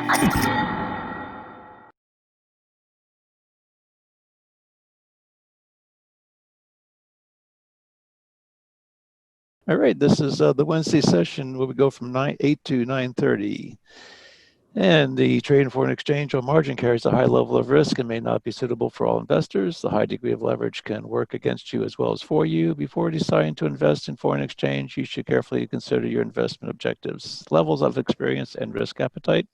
All right, this is the Wednesday session where we go from 8 to 9:30. And the trade in foreign exchange on margin carries a high level of risk and may not be suitable for all investors. The high degree of leverage can work against you as well as for you. Before deciding to invest in foreign exchange, you should carefully consider your investment objectives, levels of experience, and risk appetite.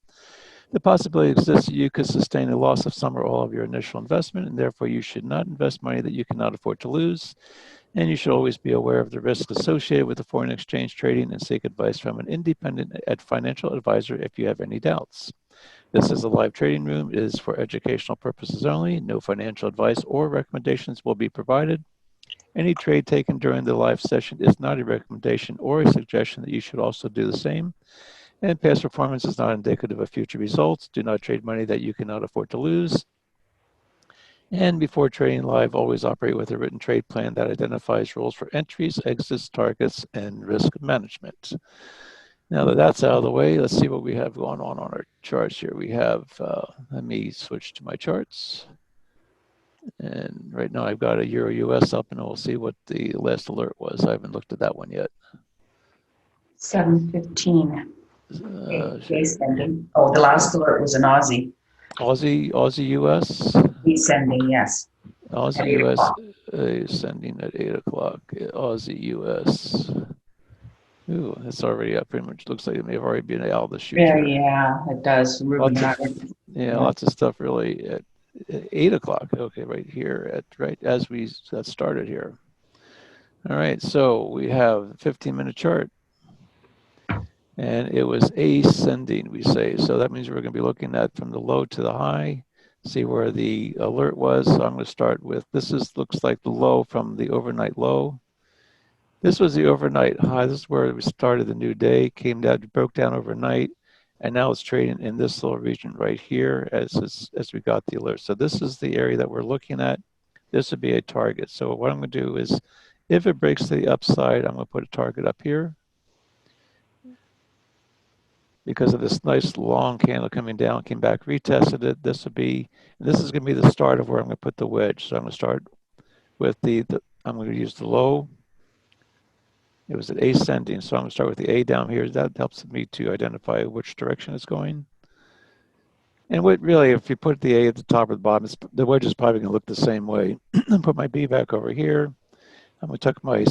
The possibility exists that you could sustain a loss of some or all of your initial investment, and therefore you should not invest money that you cannot afford to lose. And you should always be aware of the risks associated with the foreign exchange trading and seek advice from an independent financial advisor if you have any doubts. This is a live trading room. It is for educational purposes only. No financial advice or recommendations will be provided. Any trade taken during the live session is not a recommendation or a suggestion that you should also do the same. And past performance is not indicative of future results. Do not trade money that you cannot afford to lose. And before trading live, always operate with a written trade plan that identifies rules for entries, exits, targets, and risk management. Now that that's out of the way, let's see what we have going on our charts here. We have, let me switch to my charts. And right now I've got a Euro US up, and we'll see what the last alert was. I haven't looked at that one yet. 7:15. Descending. Oh, the last alert was an Aussie. Aussie US? Descending, yes. Aussie US ascending at 8 o'clock. Aussie US. Ooh, it's already up. Pretty much looks like it may have already been out of the chute. Yeah, it does. Lots of stuff really at 8 o'clock. Okay, right here right as we got started here. All right, so we have a 15-minute chart. And it was ascending, we say. So that means we're going to be looking at from the low to the high, see where the alert was. So I'm going to start with, looks like the low from the overnight low. This was the overnight high. This is where we started the new day, came down, broke down overnight, and now it's trading in this little region right here as we got the alert. So this is the area that we're looking at. This would be a target. So what I'm going to do is, if it breaks to the upside, I'm going to put a target up here. Because of this nice long candle coming down, came back, retested it. This is going to be the start of where I'm going to put the wedge. So I'm going to start with I'm going to use the low. It was an ascending, so I'm going to start with the A down here. That helps me to identify which direction it's going. And what really, if you put the A at the top or the bottom, the wedge is probably going to look the same way. Put my B back over here. I'm going to tuck my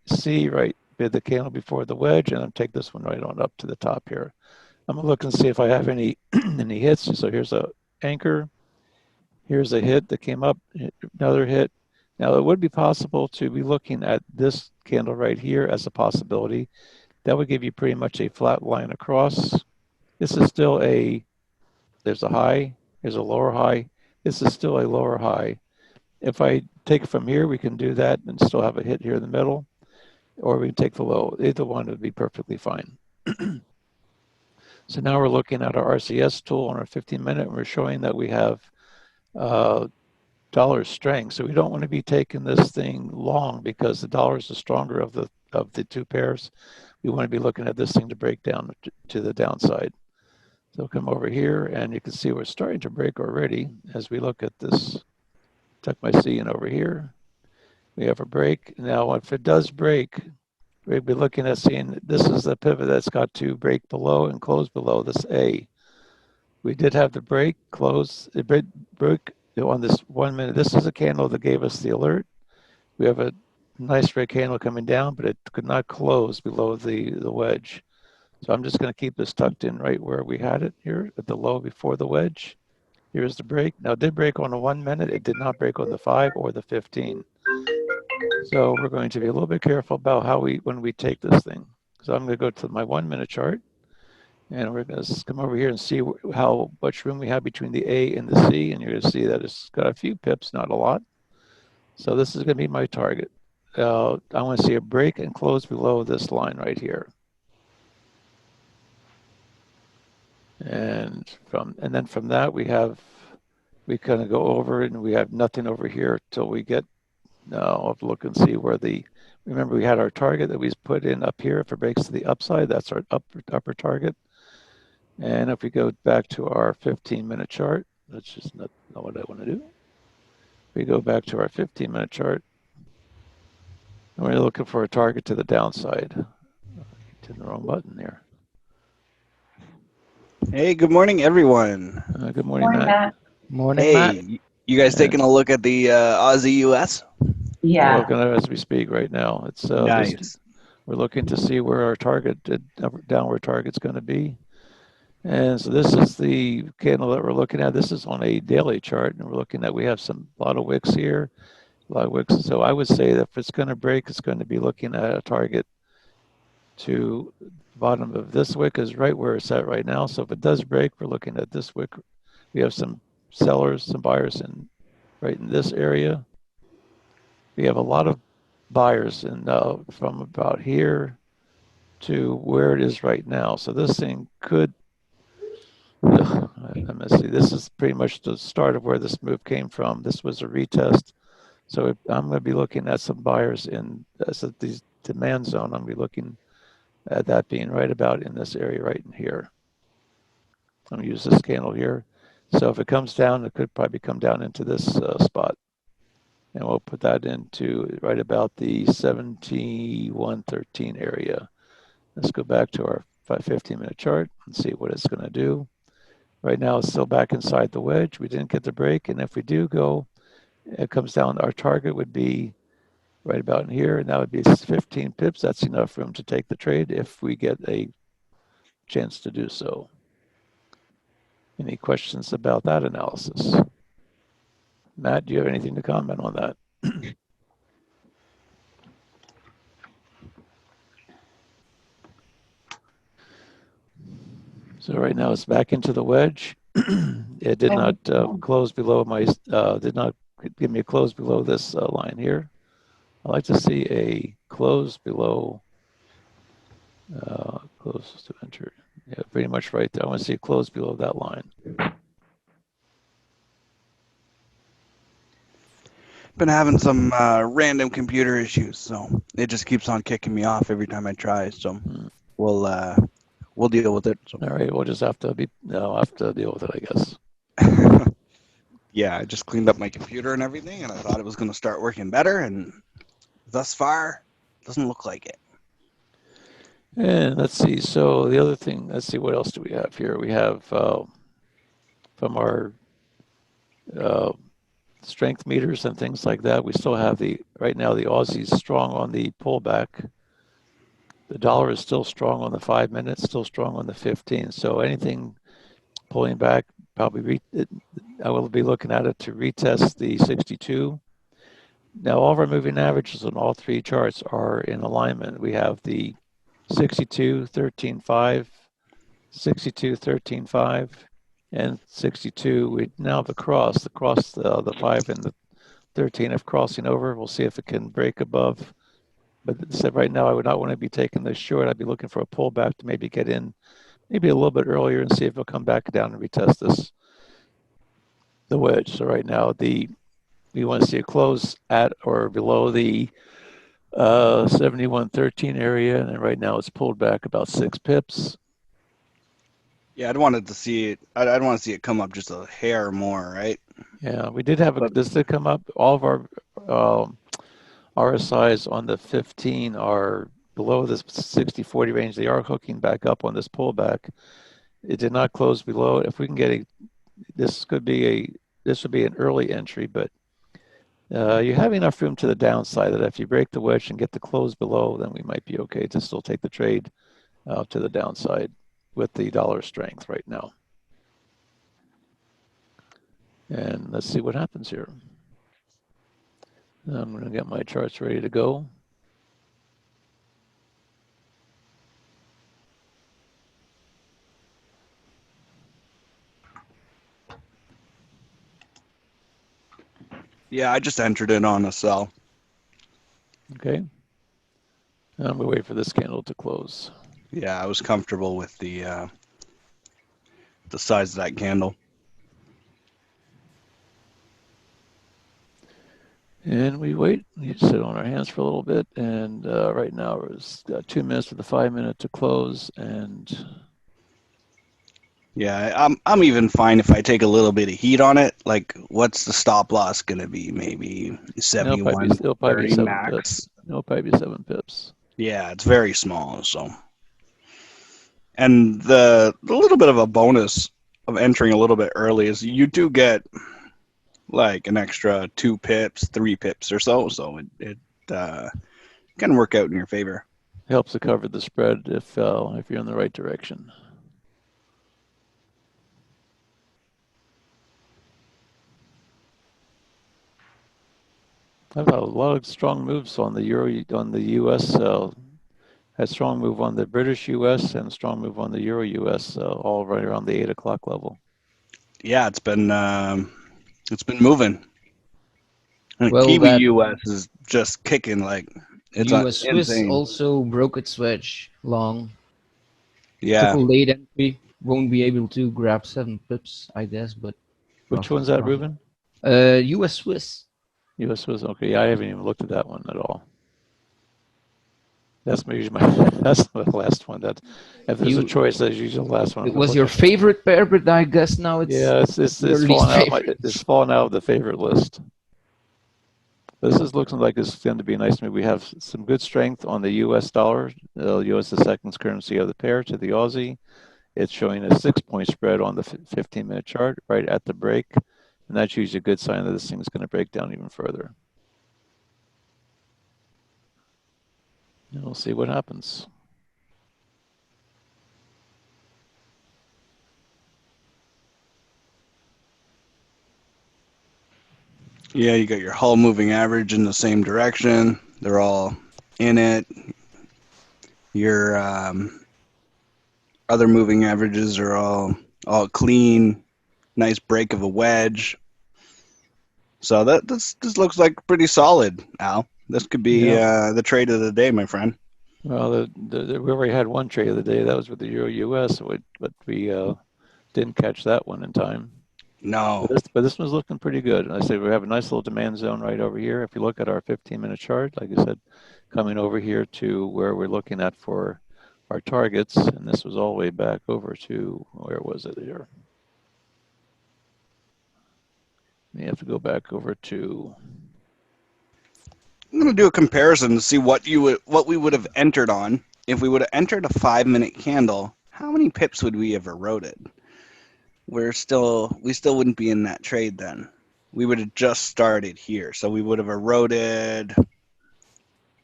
C right bid the candle before the wedge, and I'll take this one right on up to the top here. I'm going to look and see if I have any any hits. So here's a anchor. Here's a hit that came up, another hit. Now it would be possible to be looking at this candle right here as a possibility. That would give you pretty much a flat line across. This is still there's a high, there's a lower high. This is still a lower high. If I take it from here, we can do that and still have a hit here in the middle, or we can take the low. Either one would be perfectly fine. So now we're looking at our RCS tool on our 15-minute, and we're showing that we have dollar strength. So we don't want to be taking this thing long because the dollar is the stronger of the two pairs. We want to be looking at this thing to break down to the downside. So come over here, and you can see we're starting to break already as we look at this. Tuck my C in over here. We have a break. Now, if it does break, we'll be looking at seeing this is the pivot that's got to break below and close below this A. We did have the break, close, it broke on this 1 minute. This is a candle that gave us the alert. We have a nice red candle coming down, but it could not close below the wedge. So I'm just going to keep this tucked in right where we had it here at the low before the wedge. Here's the break. Now it did break on the 1 minute. It did not break on the 5 or the 15. So we're going to be a little bit careful about when we take this thing. So I'm going to go to my 1 minute chart, and we're going to come over here and see how much room we have between the A and the C, and you're going to see that it's got a few pips, not a lot. So this is going to be my target. I want to see a break and close below this line right here. And then from that we kind of go over it, and we have nothing over here till we get. Now I'll have to look and see where remember we had our target that we put in up here. If it breaks to the upside, that's our upper target. And if we go back to our 15-minute chart, that's just not what I want to do. We go back to our 15-minute chart, and we're looking for a target to the downside. I hit the wrong button there. Hey, good morning, everyone. Good morning, Morning, Matt. Morning, Matt. Hey, you guys taking a look at the Aussie US? We're Yeah, looking at it as we speak right now. It's Nice. we're looking to see where our downward target's going to be. And so this is the candle that we're looking at. This is on a daily chart, and we're looking at, we have a lot of wicks here, a lot of wicks. So I would say that if it's going to break, it's going to be looking at a target to the bottom of this wick is right where it's at right now. So if it does break, we're looking at this wick. We have some sellers, some buyers right in this area. We have a lot of buyers from about here to where it is right now. So this thing could, let me see, this is pretty much the start of where this move came from. This was a retest. So I'm going to be looking at some buyers in these demand zone. I'm going to be looking at that being right about in this area right in here. I'm going to use this candle here. So if it comes down, it could probably come down into this spot. And we'll put that into right about the 71.13 area. Let's go back to our 15-minute chart and see what it's going to do. Right now, it's still back inside the wedge. We didn't get the break. And if we do go, it comes down, our target would be right about in here. And that would be 15 pips. That's enough room to take the trade if we get a chance to do so. Any questions about that analysis? Matt, do you have anything to comment on that? So right now it's back into the wedge. It did not close below did not give me a close below this line here. I like to see a close below, close to enter. Yeah, pretty much right there. I want to see a close below that line. Been having some random computer issues, so it just keeps on kicking me off every time I try. So we'll deal with it. So. All right, we'll just have to deal with it, I guess. Yeah, I just cleaned up my computer and everything, and I thought it was going to start working better, and thus far, doesn't look like it. And let's see. So the other thing, let's see, what else do we have here? We have from our strength meters and things like that. We still have right now the Aussie's strong on the pullback. The dollar is still strong on the 5 minutes, still strong on the 15. So anything pulling back, probably I will be looking at it to retest the 62. Now all of our moving averages on all three charts are in alignment. We have the 62, 13.5, 62, 13.5, and 62. We now have the 5 and the 13 of crossing over. We'll see if it can break above. But right now, I would not want to be taking this short. I'd be looking for a pullback to maybe get in maybe a little bit earlier and see if it'll come back down and retest the wedge. So right now, we want to see a close at or below the 71.13 area, and then right now it's pulled back about 6 pips. Yeah, I'd want to see it come up just a hair more, right? Yeah, we did have this did come up. All of our RSIs on the 15 are below this 60-40 range. They are hooking back up on this pullback. It did not close below it. If we can get this would be an early entry, but you have enough room to the downside that if you break the wedge and get the close below, then we might be okay to still take the trade to the downside with the dollar strength right now. And let's see what happens here. I'm going to get my charts ready to go. Yeah, I just entered it on a sell. Okay. I'm going to wait for this candle to close. Yeah, I was comfortable with the size of that candle. And we wait. We sit on our hands for a little bit. And right now, it's got 2 minutes for the 5 minute to close. And Yeah, I'm even fine if I take a little bit of heat on it. Like, what's the stop loss gonna be? Maybe It'll probably be 71.30 7 pips. max. It'll probably be 7 pips. Yeah, it's very small. So, and the little bit of a bonus of entering a little bit early is you do get like an extra 2 pips, 3 pips or so. So it can work out in your favor. Helps to cover the spread if you're in the right direction. I've had a lot of strong moves on the U.S. Had strong move on the British U.S. and strong move on the Euro U.S. All right around the 8 o'clock level. Yeah, it's been moving. Well, Kiwi that US is just kicking like it's US Swiss insane. also broke its wedge long. Yeah, Took a late entry. Won't be able to grab 7 pips, I guess, but Which one's that, Ruben? US Swiss. U.S. was okay. I haven't even looked at that one at all. That's usually that's the last one. That if there's a choice, that's usually the last one. It was your favorite pair, but I guess now it's it's your least fallen out. favorite. It's fallen out of the favorite list. This is looking like it's going to be a nice move. We have some good strength on the U.S. dollar. The U.S. the second currency of the pair to the Aussie. It's showing a 6-point spread on the 15-minute chart right at the break, and that's usually a good sign that this thing is going to break down even further. And we'll see what happens. yeah, you got your hull moving average in the same direction. They're all in it. Your other moving averages are all clean. Nice break of a wedge. So this looks like pretty solid, Al. This could be the trade of the day, my friend. Well, we already had one trade of the day. That was with the Euro US, but we didn't catch that one in time. No. But this one's looking pretty good. And I say we have a nice little demand zone right over here. If you look at our 15-minute chart, like I said, coming over here to where we're looking at for our targets, and this was all the way back over to, where was it here? You have to go back over to, I'm gonna do a comparison to see what we would have entered on if we would have entered a 5-minute candle. How many pips would we have eroded? We still wouldn't be in that trade then. We would have just started here, so we would have eroded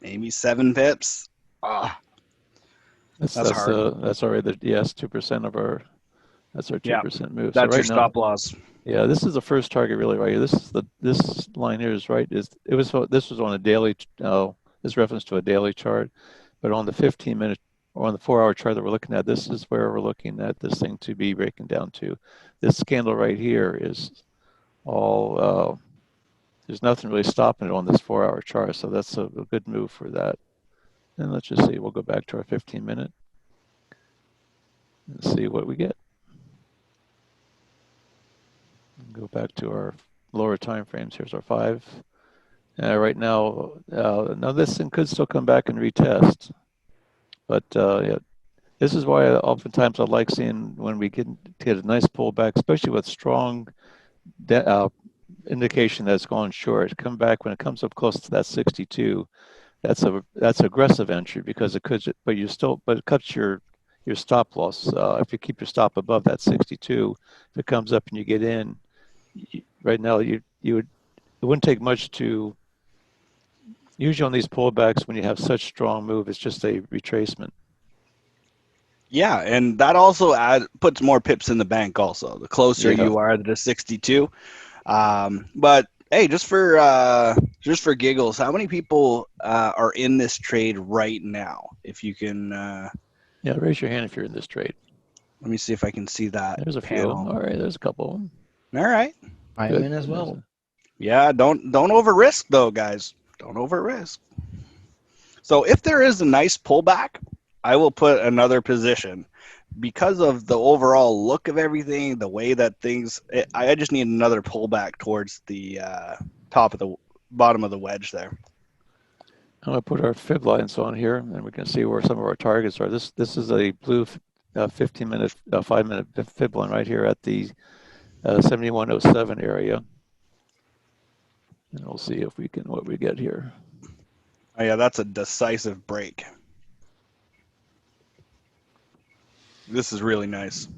maybe 7 pips. that's hard. that's already the 2% of our, that's our 2% move. That's so your stop loss. Yeah, this is the first target really right here. This line here is right. This was on a daily. This reference to a daily chart, but on the 15-minute or on the 4-hour chart that we're looking at, this is where we're looking at this thing to be breaking down to. This candle right here is all. There's nothing really stopping it on this 4-hour chart, so that's a good move for that. And let's just see. We'll go back to our 15-minute and see what we get. Go back to our lower time frames. Here's our 5. Right now, now this thing could still come back and retest, but yeah, this is why oftentimes I like seeing when we get a nice pullback, especially with strong indication that it's gone short. Come back when it comes up close to that 62. That's aggressive entry because it could, but it cuts your stop loss. If you keep your stop above that 62, if it comes up and you get in. Right now, it wouldn't take much to. Usually on these pullbacks, when you have such strong move, it's just a retracement. Yeah, and that also puts more pips in the bank. Also, the closer you are to the 62. But hey, just for giggles, how many people are in this trade right now? If you can. Raise your hand if you're in this trade. Let me see if I can see that. There's a few. All right, there's a couple. All right. I'm in as well. Yeah, don't over risk though, guys. Don't over risk. So if there is a nice pullback, I will put another position because of the overall look of everything, the way that I just need another pullback towards the bottom of the wedge there. I'm going to put our fib lines on here, and we can see where some of our targets are. This is a blue 15-minute, 5-minute fib line right here at the 7107 area. And we'll see if we can, what we get here. Oh yeah, that's a decisive break. This is really nice.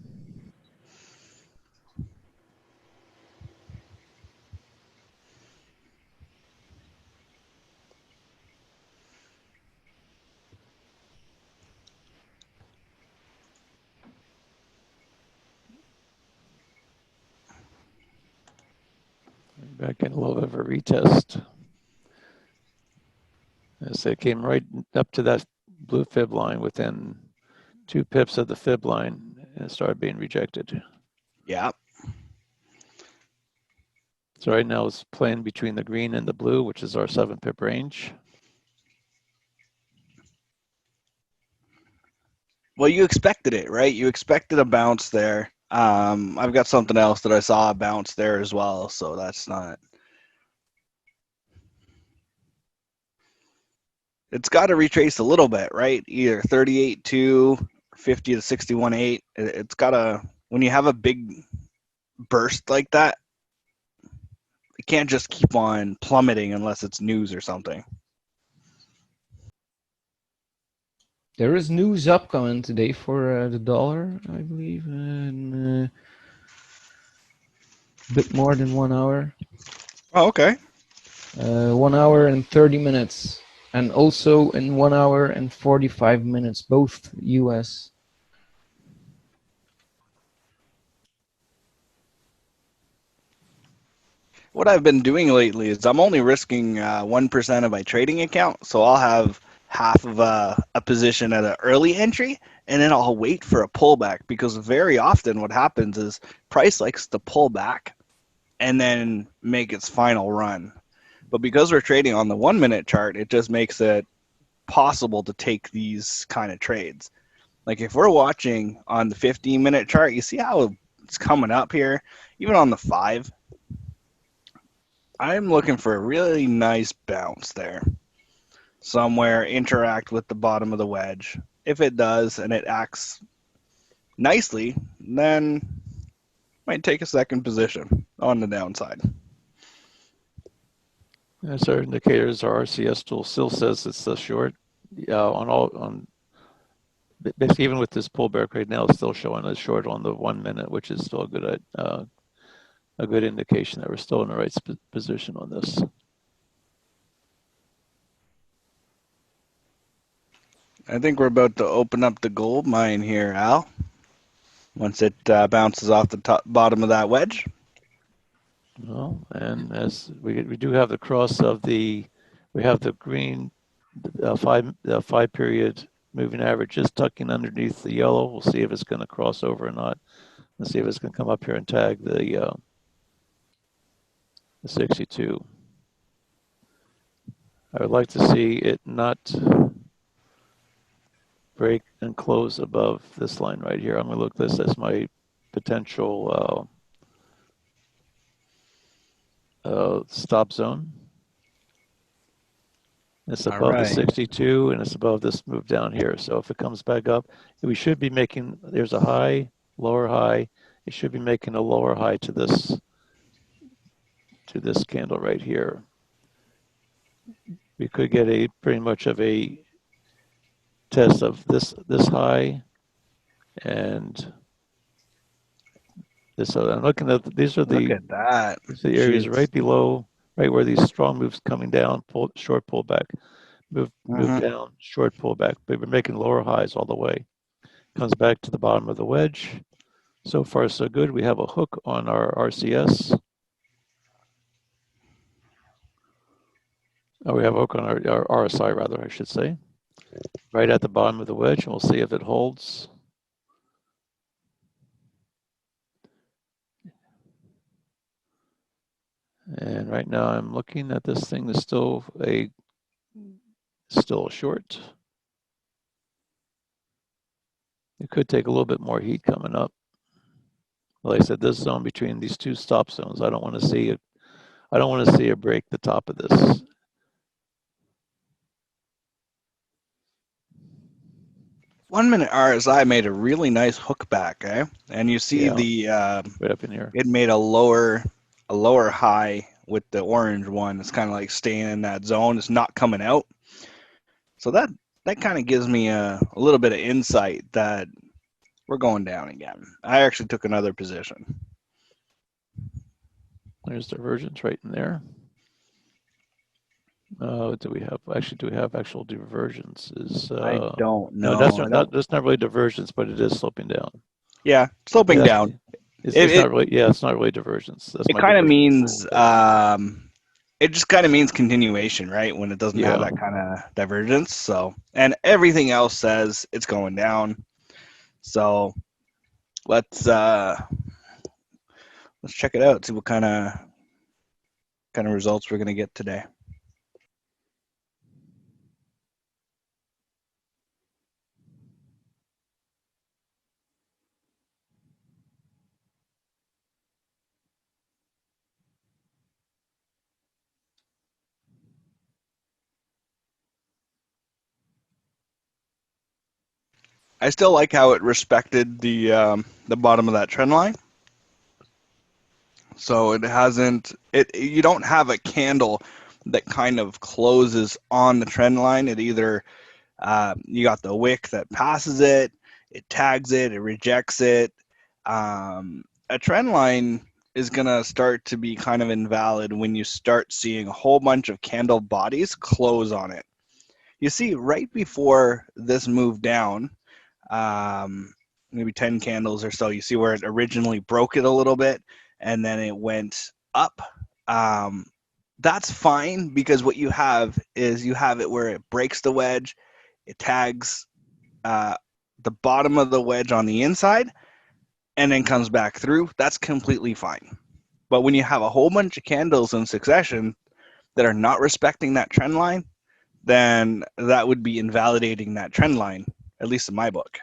Back in a little bit of a retest. As it came right up to that blue fib line within 2 pips of the fib line and it started being rejected. Yeah. So right now it's playing between the green and the blue, which is our 7 pip range. Well, you expected it, right? You expected a bounce there. I've got something else that I saw a bounce there as well, so that's not. It's got to retrace a little bit, right? Either 38.2, 50 to 61.8. It's got to, when you have a big burst like that, it can't just keep on plummeting unless it's news or something. There is news upcoming today for the dollar, I believe, in a bit more than 1 hour. Oh, okay. 1 hour and 30 minutes. And also in 1 hour and 45 minutes, both US. What I've been doing lately is I'm only risking 1% of my trading account, so I'll have half of a position at an early entry, and then I'll wait for a pullback, because very often what happens is price likes to pull back and then make its final run. But because we're trading on the 1 minute chart, it just makes it possible to take these kind of trades. Like if we're watching on the 15-minute chart, you see how it's coming up here, even on the 5. I'm looking for a really nice bounce there. Somewhere interact with the bottom of the wedge. If it does and it acts nicely, then might take a second position on the downside. As our indicators, our RCS tool still says it's a short. Basically, even with this pullback right now, it's still showing a short on the 1 minute, which is still a good indication that we're still in the right position on this. I think we're about to open up the gold mine here, Al. Once it bounces off the bottom of that wedge. Well, and as we do have the cross of we have the green 5 period moving average just tucking underneath the yellow. We'll see if it's going to cross over or not. Let's see if it's going to come up here and tag the 62. I would like to see it not break and close above this line right here. I'm going to look this as my potential stop zone. It's above the 62 and it's above this move down here. So if it comes back up, we should be making, there's a high, lower high. It should be making a lower high to this candle right here. We could get a pretty much of a test of this high and this. So I'm looking at, these are the, look at that. These are the areas Jeez. right below, right where these strong moves coming down, short pullback, move down, short pullback. But we're making lower highs all the way. Comes back to the bottom of the wedge. So far, so good. We have a hook on our RCS. Oh, we have a hook on our RSI, rather, I should say. Right at the bottom of the wedge, and we'll see if it holds. And right now I'm looking at this thing that's still a short. It could take a little bit more heat coming up. Like I said, this zone between these two stop zones, I don't want to see it. I don't want to see it break the top of this. 1 minute RSI made a really nice hook back, eh? And you see Yeah. the Right up in here. it made a lower high with the orange one. It's kind of like staying in that zone. It's not coming out. So that kind of gives me a little bit of insight that we're going down again. I actually took another position. There's divergence right in there. Do we have actual divergences? I don't know. No, that's not really divergence, but it is sloping down. Yeah, sloping down. It's not really. Yeah, it's not really divergence. That's It my kind of divergence means rule, it just kind of means continuation, right? When it doesn't have Yeah. that kind of divergence. So, and everything else says it's going down. So let's check it out. See what kind of results we're gonna get today. I still like how it respected the bottom of that trend line. So it hasn't. You don't have a candle that kind of closes on the trend line. It either you got the wick that passes it, it tags it, it rejects it. A trend line is gonna start to be kind of invalid when you start seeing a whole bunch of candle bodies close on it. You see, right before this move down, maybe 10 candles or so, you see where it originally broke it a little bit and then it went up. That's fine because what you have is you have it where it breaks the wedge, it tags the bottom of the wedge on the inside, and then comes back through. That's completely fine. But when you have a whole bunch of candles in succession that are not respecting that trend line, then that would be invalidating that trend line, at least in my book.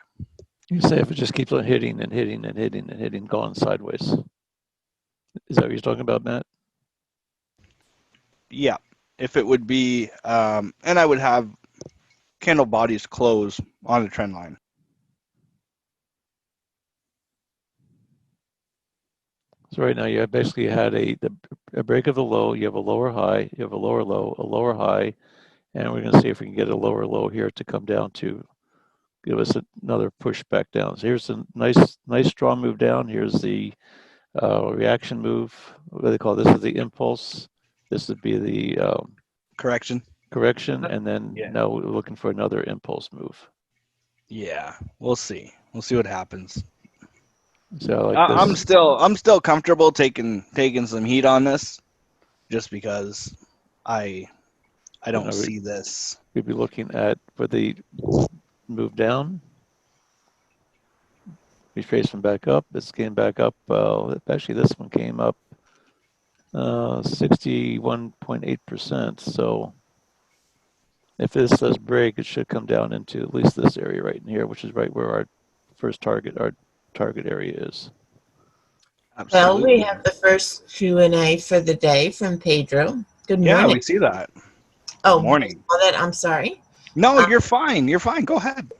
You say if it just keeps on hitting and hitting and hitting and hitting, going sideways. Is that what you're talking about, Matt? Yeah. If it would be, and I would have candle bodies close on the trend line. So right now you have basically had a break of the low, you have a lower high, you have a lower low, a lower high, and we're going to see if we can get a lower low here to come down to give us another push back down. So here's a nice strong move down. Here's the reaction move. What do they call this? Is the impulse. This would be the correction, and then now we're looking for another impulse move. Yeah, we'll see. We'll see what happens. So I'm still comfortable taking some heat on this, just because I don't see this. We'd be looking at for the move down. Retracement back up. This came back up. Actually, this one came up 61.8%. So if this does break, it should come down into at least this area right in here, which is right where our target area is. Absolutely. Well, we have the first Q&A for the day from Pedro. Good morning. Yeah, we see that. Oh, morning. I'm sorry. No, you're fine. You're fine. Go ahead.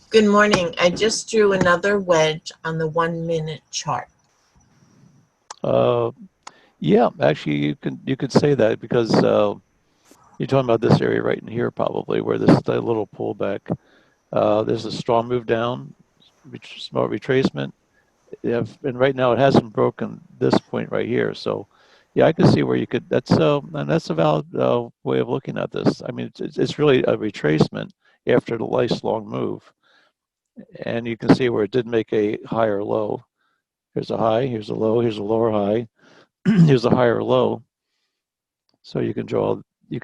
Good morning. I just drew another wedge on the 1 minute chart. Yeah, actually, you could say that because you're talking about this area right in here, probably where this is a little pullback. There's a strong move down, small retracement. And right now it hasn't broken this point right here. So, yeah, I can see where you could. That's a valid way of looking at this. I mean, it's really a retracement after the nice long move, and you can see where it did make a higher low. Here's a high. Here's a low. Here's a lower high. Here's a higher low. So you can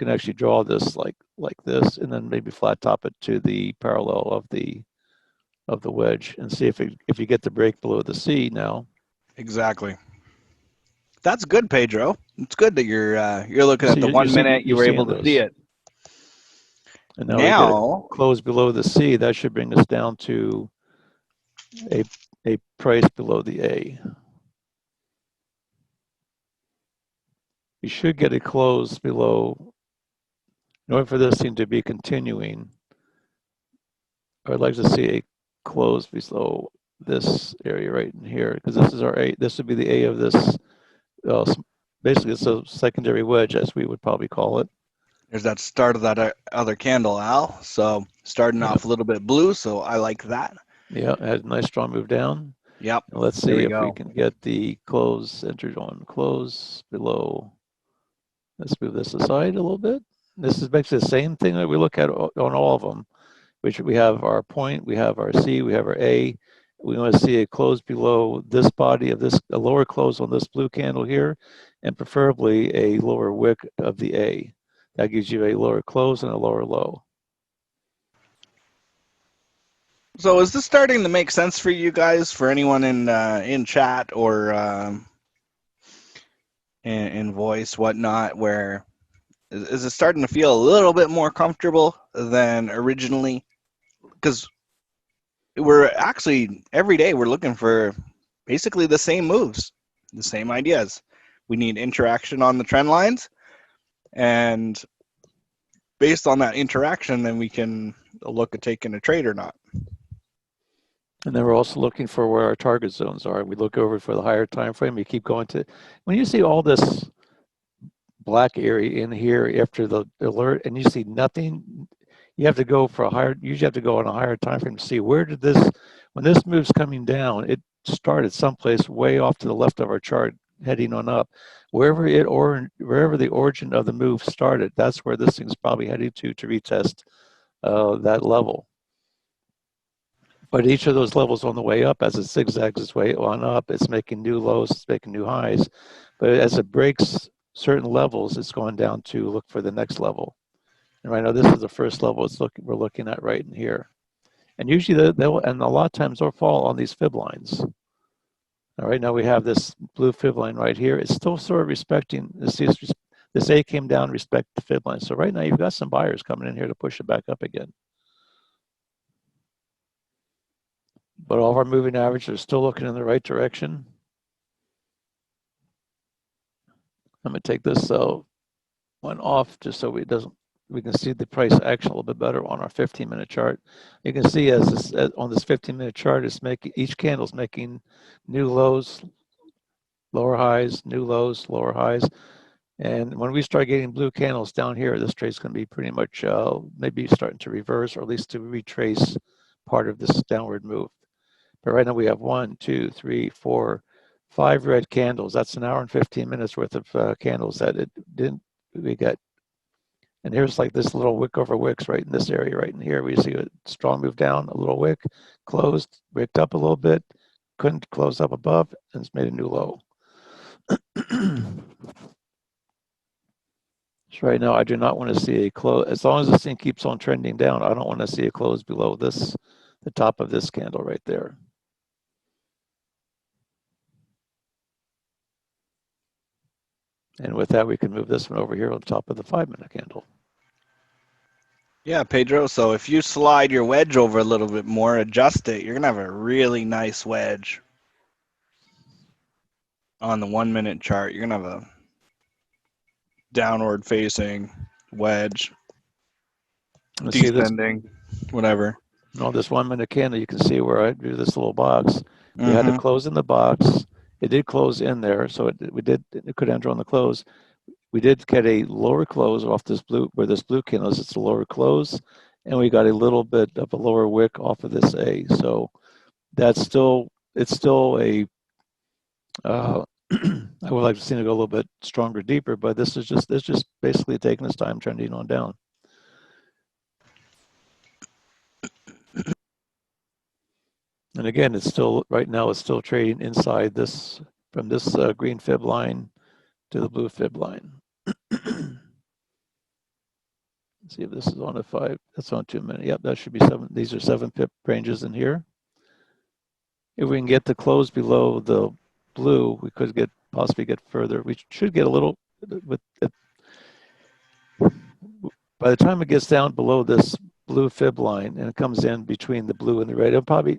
actually draw this like this, and then maybe flat top it to the parallel of the wedge, and see if you get the break below the C now. Exactly. That's good, Pedro. It's good that you're looking at the 1 minute. You were able to see it. And now we get it close below the C. That should bring us down to a price below the A. You should get a close below. In order for this thing to be continuing, I'd like to see a close below this area right in here, because this is our A. This would be the A of this. Basically, it's a secondary wedge, as we would probably call it. There's that start of that other candle, Al. So starting off a little bit blue, so I like that. Yeah, it had a nice strong move down. Yep. And let's see if we can get the close entered on close below. Let's move this aside a little bit. This is basically the same thing that we look at on all of them, which we have our point, we have our C, we have our A. We want to see a close below this body of this, a lower close on this blue candle here, and preferably a lower wick of the A. That gives you a lower close and a lower low. So is this starting to make sense for you guys, for anyone in chat or in voice, whatnot, where is it starting to feel a little bit more comfortable than originally? Because we're actually, every day we're looking for basically the same moves, the same ideas. We need interaction on the trend lines, and based on that interaction, then we can look at taking a trade or not. And then we're also looking for where our target zones are. We look over for the higher time frame. We keep going to, when you see all this black area in here after the alert and you see nothing, you have to go for a higher, usually have to go on a higher time frame to see where did this, when this move's coming down, it started someplace way off to the left of our chart, heading on up. Wherever the origin of the move started, that's where this thing's probably heading to retest that level. But each of those levels on the way up, as it zigzags its way on up, it's making new lows, it's making new highs. But as it breaks certain levels, it's going down to look for the next level. And right now, this is the first level we're looking at right in here. And usually, and a lot of times they'll fall on these fib lines. Now, right now, we have this blue fib line right here. It's still sort of respecting, this A came down, respect the fib line. So right now, you've got some buyers coming in here to push it back up again. But all of our moving averages are still looking in the right direction. I'm going to take this one off just so we can see the price action a little bit better on our 15-minute chart. You can see on this 15-minute chart, each candle's making new lows, lower highs, new lows, lower highs. And when we start getting blue candles down here, this trade's going to be pretty much maybe starting to reverse, or at least to retrace part of this downward move. But right now we have 1, 2, 3, 4, 5 red candles. That's an hour and 15 minutes worth of candles that we got. And here's like this little wick over wicks right in this area right in here. We see a strong move down, a little wick, closed, wicked up a little bit, couldn't close up above, and it's made a new low. So right now I do not want to see a close. As long as this thing keeps on trending down, I don't want to see a close below the top of this candle right there. And with that, we can move this one over here on top of the 5-minute candle. Yeah, Pedro, so if you slide your wedge over a little bit more, adjust it, you're going to have a really nice wedge on the 1-minute chart. You're going to have a downward facing wedge, descending, whatever. On this 1-minute candle, you can see where I drew this little box. We had to close in the box. It did close in there, so it could enter on the close. We did get a lower close off this blue, where this blue candle is. It's a lower close, and we got a little bit of a lower wick off of this A. So it's still a. I would like to see it go a little bit stronger, deeper, but it's just basically taking its time, trending on down. And again, right now it's still trading inside this, from this green fib line to the blue fib line. Let's see if this is on a 5. That's on 2 minute. Yep, that should be 7. These are 7 pip ranges in here. If we can get the close below the blue, we could possibly get further. We should get a little with it. By the time it gets down below this blue fib line and it comes in between the blue and the red,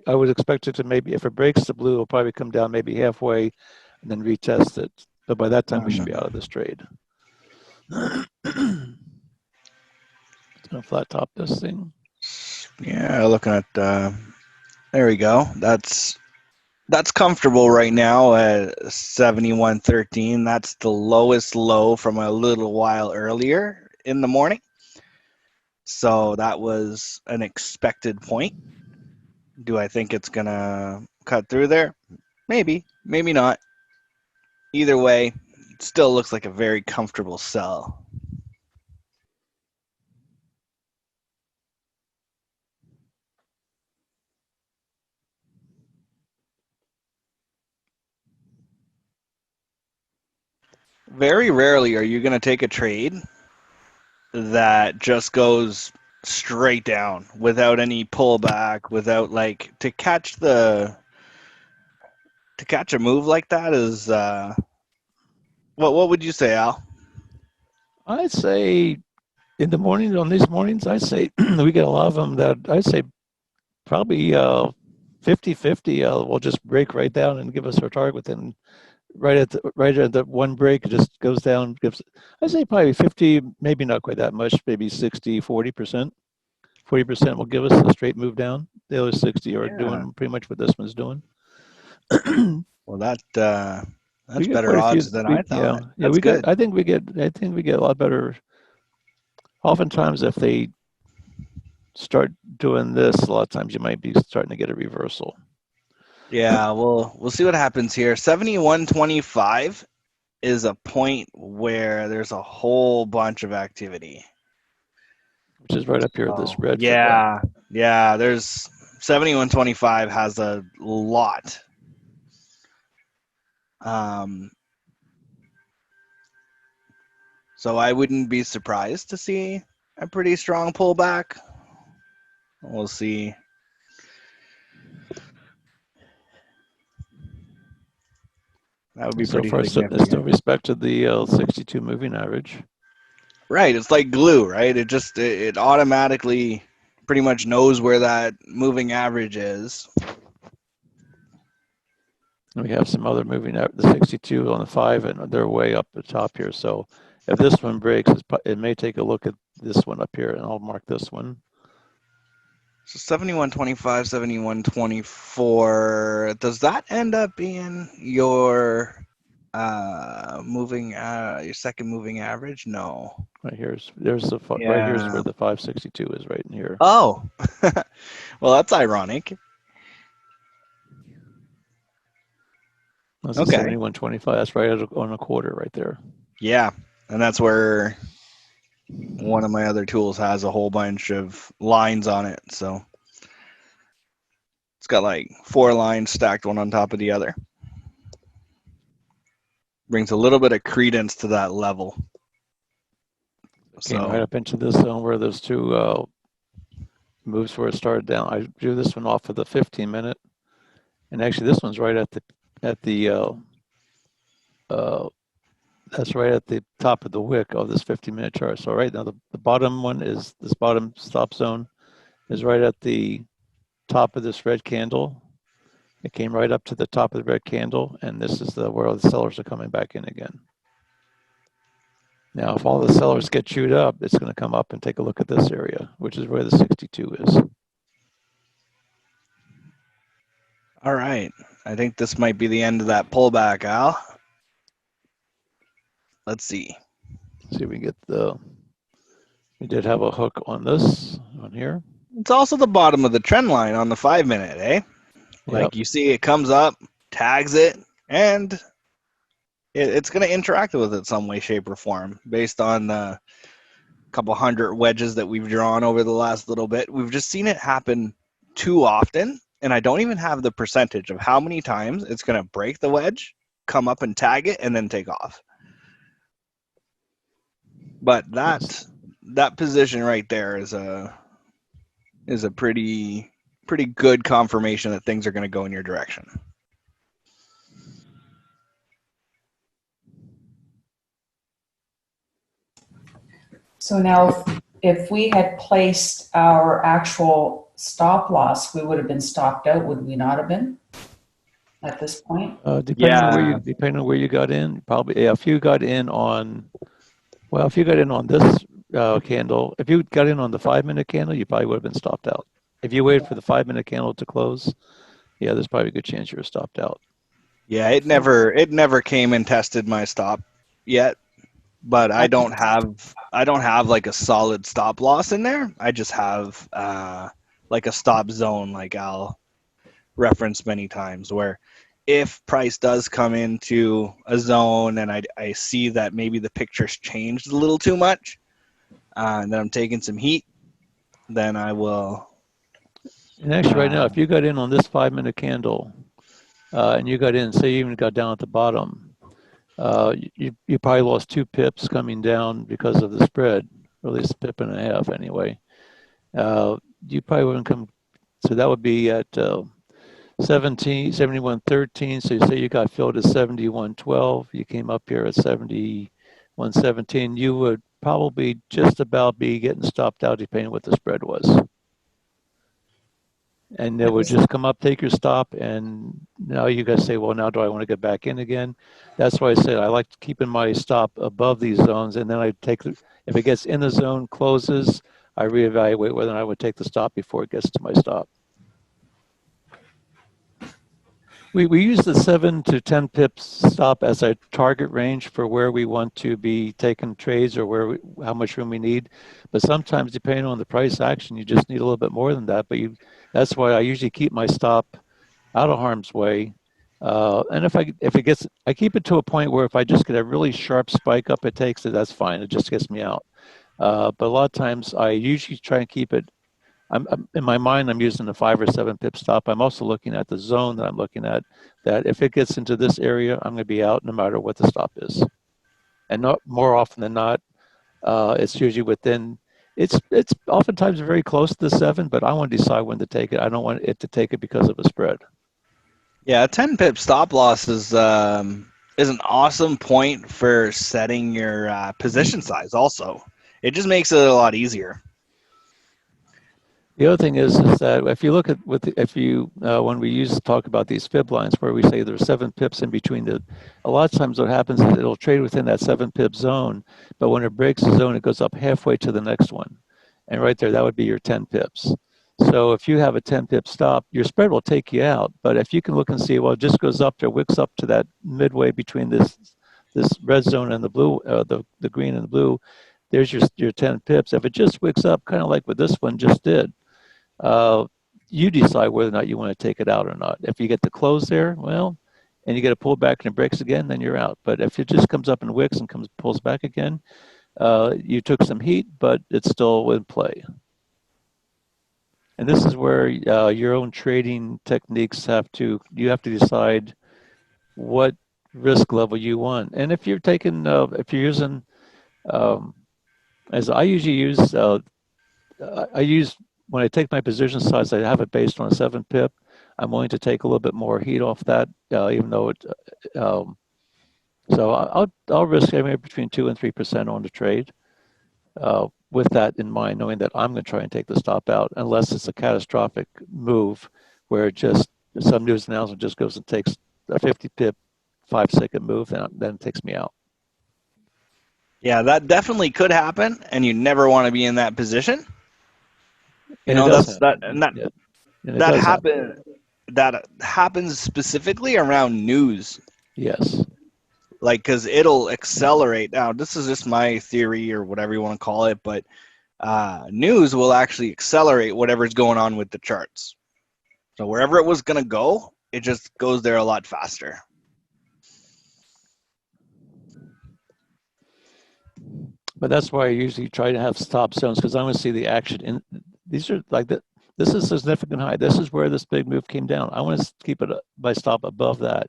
I would expect it to, maybe if it breaks the blue, it'll probably come down maybe halfway and then retest it. But by that time, we should be out of this trade. It's going to flat top this thing. Yeah, looking at there we go. That's comfortable right now at 71.13. That's the lowest low from a little while earlier in the morning. So that was an expected point. Do I think it's gonna cut through there? Maybe, maybe not. Either way, it still looks like a very comfortable sell. Very rarely are you going to take a trade that just goes straight down without any pullback, without like to catch a move like that is what would you say, Al? I'd say in the morning, on these mornings, I'd say we get a lot of them that I'd say probably 50-50 will just break right down and give us our target within right at the one break. It just goes down, gives, I'd say probably 50, maybe not quite that much, maybe 60, 40%. 40% will give us a straight move down. The other 60 are doing pretty much what this one's doing. Well, that's We get better quite a few. odds than I thought. Yeah, That's we good. get. I think we get a lot better. Oftentimes, if they start doing this, a lot of times you might be starting to get a reversal. Yeah, we'll see what happens here. 71.25 is a point where there's a whole bunch of activity. Which is right up here, this red. Yeah, there's 71.25 has a lot. So I wouldn't be surprised to see a pretty strong pullback. We'll see. That would be So pretty far, it's significant. still respected the 62 moving average. Right, it's like glue, right? It automatically pretty much knows where that moving average is. And we have some other moving average, the 62 on the 5, and they're way up the top here. So if this one breaks, it may take a look at this one up here, and I'll mark this one. So 71.25, 71.24. Does that end up being your your second moving average? No. Right here's right here's where the 562 is, right in here. Oh, well, that's ironic. That's Okay. 71.25. That's right on a quarter right there. Yeah, and that's where one of my other tools has a whole bunch of lines on it. So it's got like 4 lines stacked one on top of the other. Brings a little bit of credence to that level. Came right up into this zone where those two moves where it started down. I drew this one off of the 15-minute, and actually this one's right at the that's right at the top of the wick of this 15-minute chart. So right now the bottom one is this bottom stop zone is right at the top of this red candle. It came right up to the top of the red candle, and this is where the sellers are coming back in again. Now, if all the sellers get chewed up, it's going to come up and take a look at this area, which is where the 62 is. All right. I think this might be the end of that pullback, Al. Let's see. See if we get we did have a hook on this, on here. It's also the bottom of the trend line on the 5-minute, eh? Like you see it comes up, tags it, and it's going to interact with it some way, shape, or form based on the couple hundred wedges that we've drawn over the last little bit. We've just seen it happen too often, and I don't even have the percentage of how many times it's going to break the wedge, come up and tag it, and then take off. But that position right there is a pretty good confirmation that things are going to go in your direction. So now, if we had placed our actual stop loss, we would have been stopped out, would we not have been at this point? Depending on where you got in, probably. Yeah, if you got in on this candle, if you got in on the 5-minute candle, you probably would have been stopped out. If you wait for the 5-minute candle to close, yeah, there's probably a good chance you're stopped out. Yeah, it never came and tested my stop yet, but I don't have like a solid stop loss in there. I just have like a stop zone, like Al referenced many times, where if price does come into a zone and I see that maybe the picture's changed a little too much, and then I'm taking some heat, then I will. And actually, right now, if you got in on this 5-minute candle, and you got in, say you even got down at the bottom, you probably lost 2 pips coming down because of the spread, or at least a pip and a half anyway. You probably wouldn't come, so that would be at 71.13. So you say you got filled at 71.12. You came up here at 71.17. You would probably just about be getting stopped out depending on what the spread was. And it would just come up, take your stop, and now you guys say, well, now do I want to get back in again? That's why I said I like keeping my stop above these zones, and then I take the, if it gets in the zone, closes, I reevaluate whether or not I would take the stop before it gets to my stop. We use the 7 to 10 pips stop as a target range for where we want to be taking trades or how much room we need. But sometimes, depending on the price action, you just need a little bit more than that. But that's why I usually keep my stop out of harm's way. And if it gets, I keep it to a point where if I just get a really sharp spike up, it takes it. That's fine. It just gets me out. But a lot of times, I usually try and keep it. I'm in my mind, I'm using a 5 or 7 pip stop. I'm also looking at the zone that I'm looking at, that if it gets into this area, I'm going to be out no matter what the stop is. And not more often than not, it's usually within, it's oftentimes very close to the 7, but I want to decide when to take it. I don't want it to take it because of a spread. Yeah, a 10 pip stop loss is an awesome point for setting your position size also. It just makes it a lot easier. The other thing is that if you look at when we talk about these fib lines where we say there's 7 pips in between a lot of times what happens is it'll trade within that 7 pip zone, but when it breaks the zone, it goes up halfway to the next one. And right there, that would be your 10 pips. So if you have a 10 pip stop, your spread will take you out. But if you can look and see, well, it just goes up there, wicks up to that midway between this red zone and the blue, the green and the blue, there's your 10 pips. If it just wicks up, kind of like what this one just did, you decide whether or not you want to take it out or not. If you get the close there, well, and you get a pull back and it breaks again, then you're out. But if it just comes up and wicks and pulls back again, you took some heat, but it's still in play. And this is where your own trading techniques you have to decide what risk level you want. And if you're taking, if you're using, as I usually use, when I take my position size, I have it based on a 7 pip. I'm willing to take a little bit more heat off that, even though it. So I'll risk anywhere between 2 and 3% on the trade, with that in mind, knowing that I'm going to try and take the stop out, unless it's a catastrophic move where some news announcement just goes and takes a 50 pip, 5-second move, and then it takes me out. Yeah, that definitely could happen, and you never want to be in that position. And that happens specifically around news. Yes. Like, because it'll accelerate. Now, this is just my theory or whatever you want to call it, but news will actually accelerate whatever's going on with the charts. So wherever it was going to go, it just goes there a lot faster. But that's why I usually try to have stop zones, because I want to see the action. And these are like that. This is a significant high. This is where this big move came down. I want to keep it my stop above that.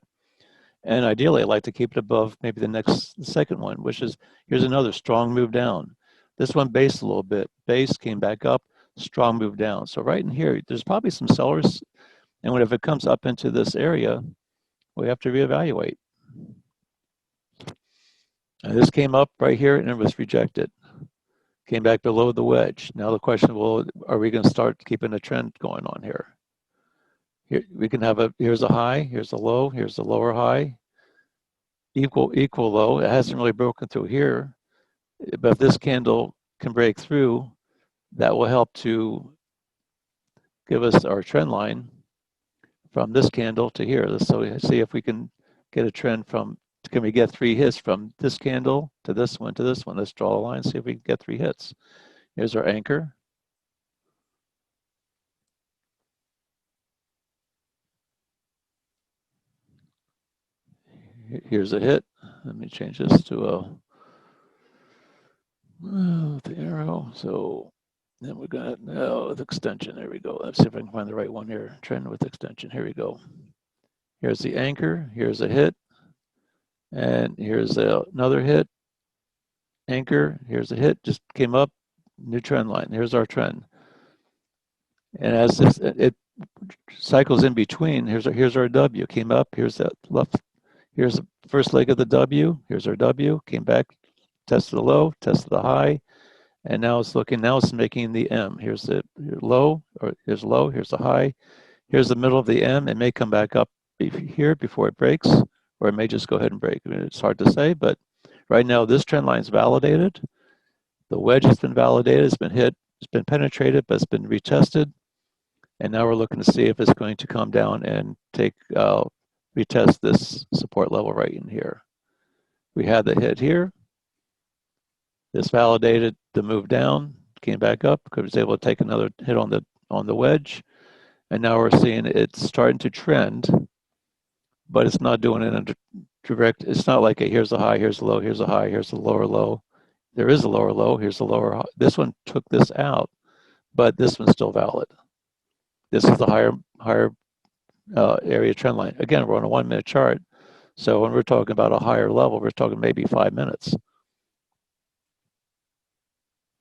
And ideally, I'd like to keep it above maybe the second one, which is, here's another strong move down. This one based a little bit. Base came back up, strong move down. So right in here, there's probably some sellers. And if it comes up into this area, we have to reevaluate. And this came up right here and it was rejected. Came back below the wedge. Now the question, well, are we going to start keeping a trend going on here? Here we can have here's a high, here's a low, here's the lower high. Equal low. It hasn't really broken through here. But if this candle can break through, that will help to give us our trend line from this candle to here. So see if we can get a trend from, can we get 3 hits from this candle to this one to this one? Let's draw a line, see if we can get 3 hits. Here's our anchor. Here's a hit. Let me change this to the arrow. So then we're gonna, with extension, there we go. Let's see if I can find the right one here. Trend with extension, here we go. Here's the anchor, here's a hit, and here's another hit. Anchor, here's a hit, just came up, new trend line. Here's our trend. And as it cycles in between, here's our W, came up, here's that left, here's the first leg of the W, here's our W, came back, tested the low, tested the high, and now it's making the M. Here's the low, or here's low, here's the high, here's the middle of the M. It may come back up here before it breaks, or it may just go ahead and break. I mean, it's hard to say, but right now this trend line is validated. The wedge has been validated, it's been hit, it's been penetrated, but it's been retested. And now we're looking to see if it's going to come down and retest this support level right in here. We had the hit here. This validated the move down, came back up, because it was able to take another hit on the wedge. And now we're seeing it's starting to trend, but it's not doing it in a direct, it's not like here's the high, here's the low, here's the high, here's the lower low. There is a lower low, here's the lower high. This one took this out, but this one's still valid. This is the higher area trend line. Again, we're on a 1 minute chart. So when we're talking about a higher level, we're talking maybe 5 minutes.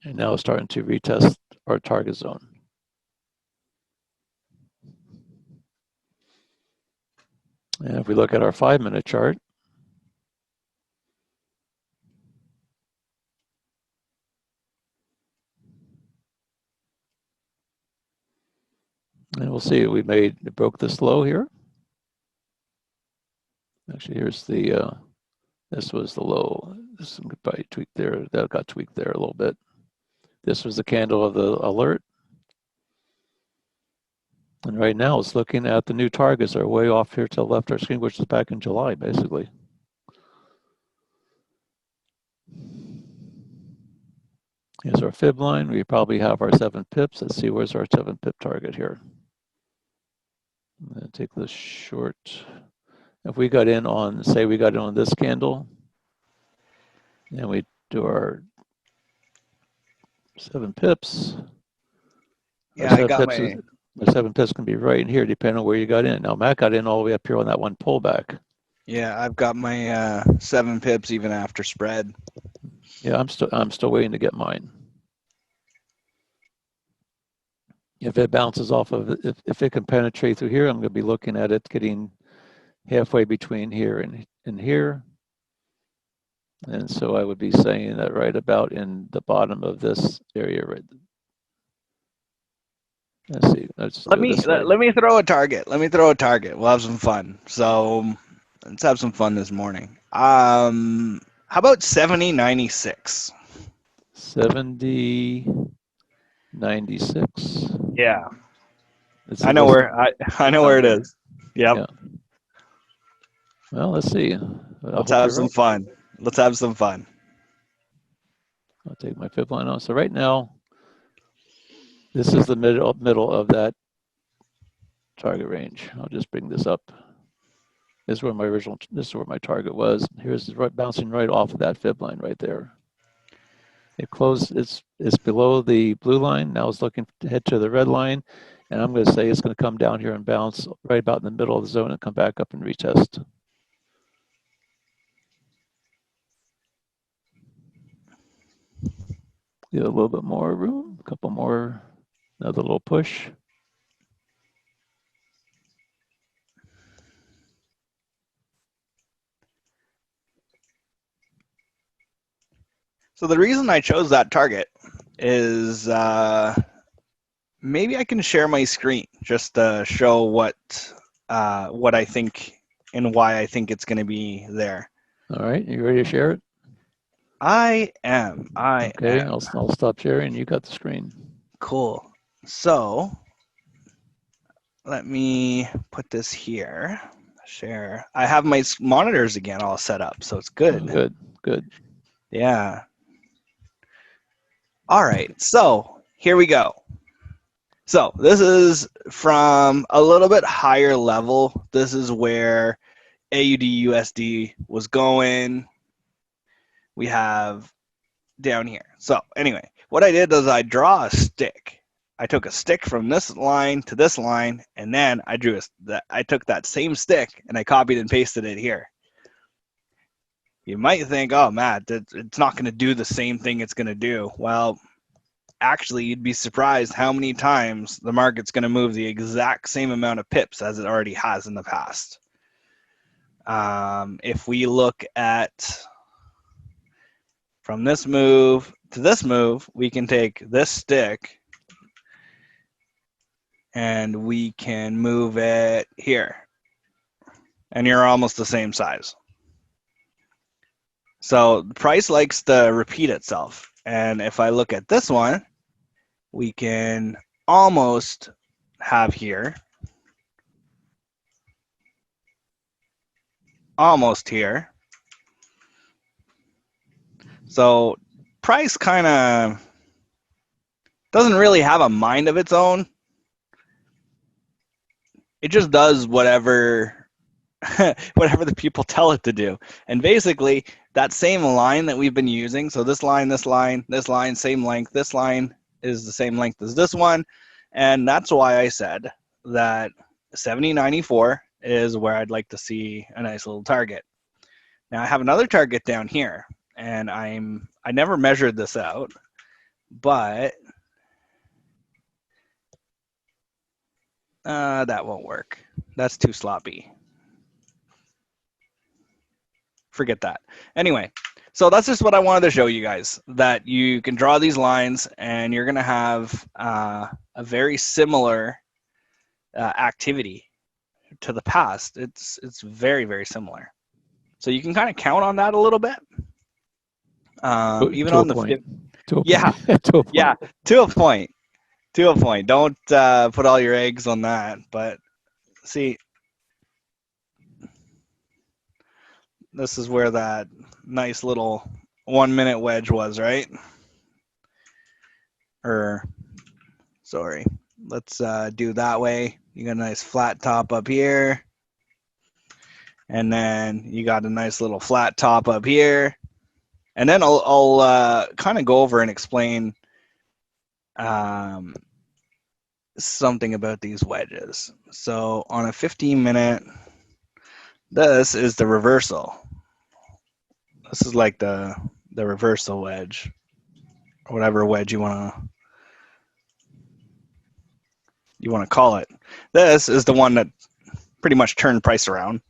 And now it's starting to retest our target zone. And if we look at our 5 minute chart, and we'll see, it broke this low here. Actually, here's the, this was the low. This could probably tweak there. That got tweaked there a little bit. This was the candle of the alert. And right now it's looking at the new targets that are way off here to the left of our screen, which is back in July, basically. Here's our fib line. We probably have our 7 pips. Let's see, where's our 7 pip target here? I'm going to take this short. If we got in on, say we got in on this candle, and we do our 7 pips. Yeah, I got my... The 7 pips can be right in here, depending on where you got in. Now, Matt got in all the way up here on that one pullback. Yeah, I've got my 7 pips even after spread. Yeah, I'm still waiting to get mine. If it bounces off of it, if it can penetrate through here, I'm going to be looking at it getting halfway between here and here. And so I would be saying that right about in the bottom of this area right. Let's see. Let me throw a target. Let me throw a target. We'll have some fun. So let's have some fun this morning. How about 70.96? 70.96. Yeah. I know where it is. Yep. Yeah. Well, let's see. Let's have some fun. Let's have some fun. I'll take my fib line on. So right now, this is the middle of that target range. I'll just bring this up. This is where my target was. Here's bouncing right off of that fib line right there. It closed, it's below the blue line. Now it's looking to head to the red line. And I'm going to say it's going to come down here and bounce right about in the middle of the zone and come back up and retest. Get a little bit more room, a couple more, another little push. So the reason I chose that target is maybe I can share my screen just to show what I think and why I think it's going to be there. All right, you ready to share it? I am. Okay, I'll stop sharing. You got the screen. Cool. So let me put this here. Share. I have my monitors again all set up, so it's good. Oh, good. Yeah. All right, so here we go. So this is from a little bit higher level. This is where AUD USD was going. We have down here. So anyway, what I did is I draw a stick. I took a stick from this line to this line, and then I took that same stick and I copied and pasted it here. You might think, oh, Matt, it's not going to do the same thing it's going to do. Well, actually, you'd be surprised how many times the market's going to move the exact same amount of pips as it already has in the past. If we look at from this move to this move, we can take this stick and we can move it here. And you're almost the same size. So the price likes to repeat itself. And if I look at this one, we can almost have here, almost here. So price kind of doesn't really have a mind of its own. It just does whatever whatever the people tell it to do. And basically that same line that we've been using, so this line, this line, this line, same length, this line is the same length as this one. And that's why I said that 70.94 is where I'd like to see a nice little target. Now I have another target down here, and I never measured this out, but that won't work. That's too sloppy. Forget that. Anyway, so that's just what I wanted to show you guys, that you can draw these lines and you're going to have a very similar activity to the past. It's very, very similar. So you can kind of count on that a little bit. Even on the yeah, yeah, to a point. To a point. Don't put all your eggs on that. But see, this is where that nice little 1 minute wedge was, right? Or, sorry, let's do that way. You got a nice flat top up here. And then you got a nice little flat top up here. And then I'll kind of go over and explain something about these wedges. So on a 15-minute, this is the reversal. This is like the reversal wedge, or whatever wedge you want to call it. This is the one that pretty much turned price around.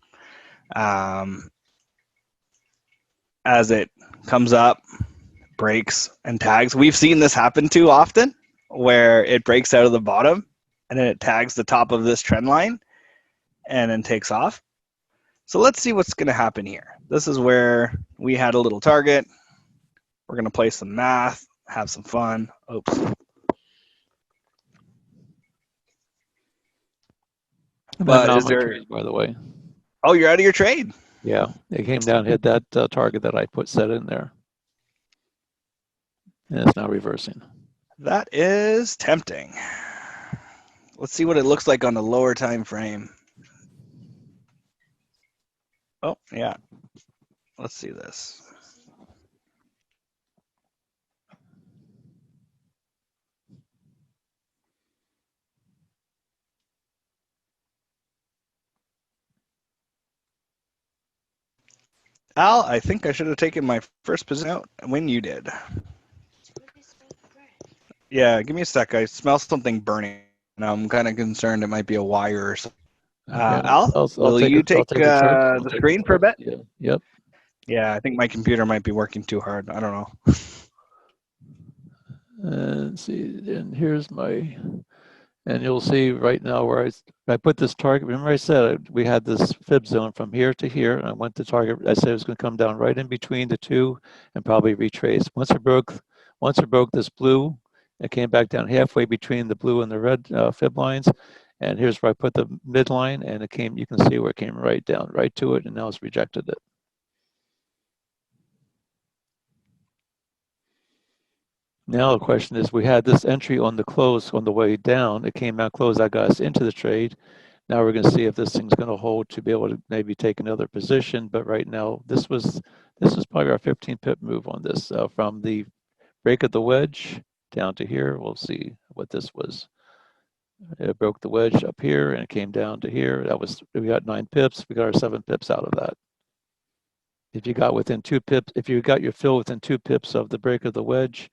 As it comes up, breaks, and tags. We've seen this happen too often, where it breaks out of the bottom and then it tags the top of this trend line and then takes off. So let's see what's going to happen here. This is where we had a little target. We're going to play some math, have some fun. Oops. But is there, trade, by the way? Oh, you're out of your trade? Yeah, it came down, hit that target that I set in there. And it's now reversing. That is tempting. Let's see what it looks like on the lower time frame. Oh, yeah. Let's see this. Al, I think I should have taken my first position out when you did. Yeah, give me a sec. I smell something burning. And I'm kind of concerned it might be a wire or something. Al, will you take the screen for a bit? Yeah. Yep. Yeah, I think my computer might be working too hard. I don't know. And see, and here's my, and you'll see right now where I put this target. Remember I said we had this fib zone from here to here. And I went to target. I said it was going to come down right in between the two and probably retrace. Once it broke this blue, it came back down halfway between the blue and the red fib lines, And here's where I put the midline, and it came, you can see where it came right down, right to it, and now it's rejected it. Now the question is, we had this entry on the close on the way down. It came out close, that got us into the trade. Now we're going to see if this thing's going to hold to be able to maybe take another position. But right now, this was probably our 15 pip move on this from the break of the wedge down to here. We'll see what this was. It broke the wedge up here and it came down to here. We got 9 pips. We got our 7 pips out of that. If you got within 2 pips, if you got your fill within 2 pips of the break of the wedge,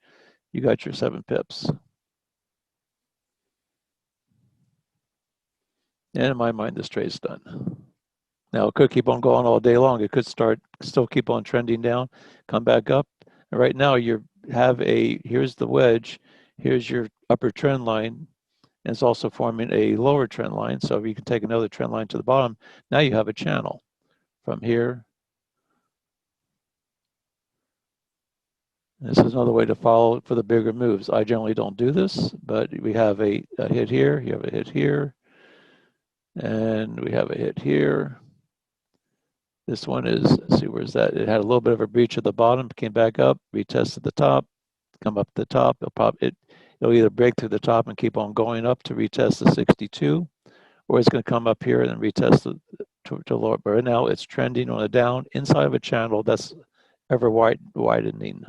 you got your 7 pips. And in my mind, this trade's done. Now, it could keep on going all day long. It could still keep on trending down, come back up. And right now, here's the wedge, here's your upper trend line, and it's also forming a lower trend line. So if you can take another trend line to the bottom, now you have a channel from here. This is another way to follow for the bigger moves. I generally don't do this, but we have a hit here, you have a hit here, and we have a hit here. This one is, let's see, where's that? It had a little bit of a breach at the bottom, came back up, retested the top, come up the top. It'll either break through the top and keep on going up to retest the 62, or it's going to come up here and retest to lower. But right now it's trending on a down inside of a channel that's ever widening.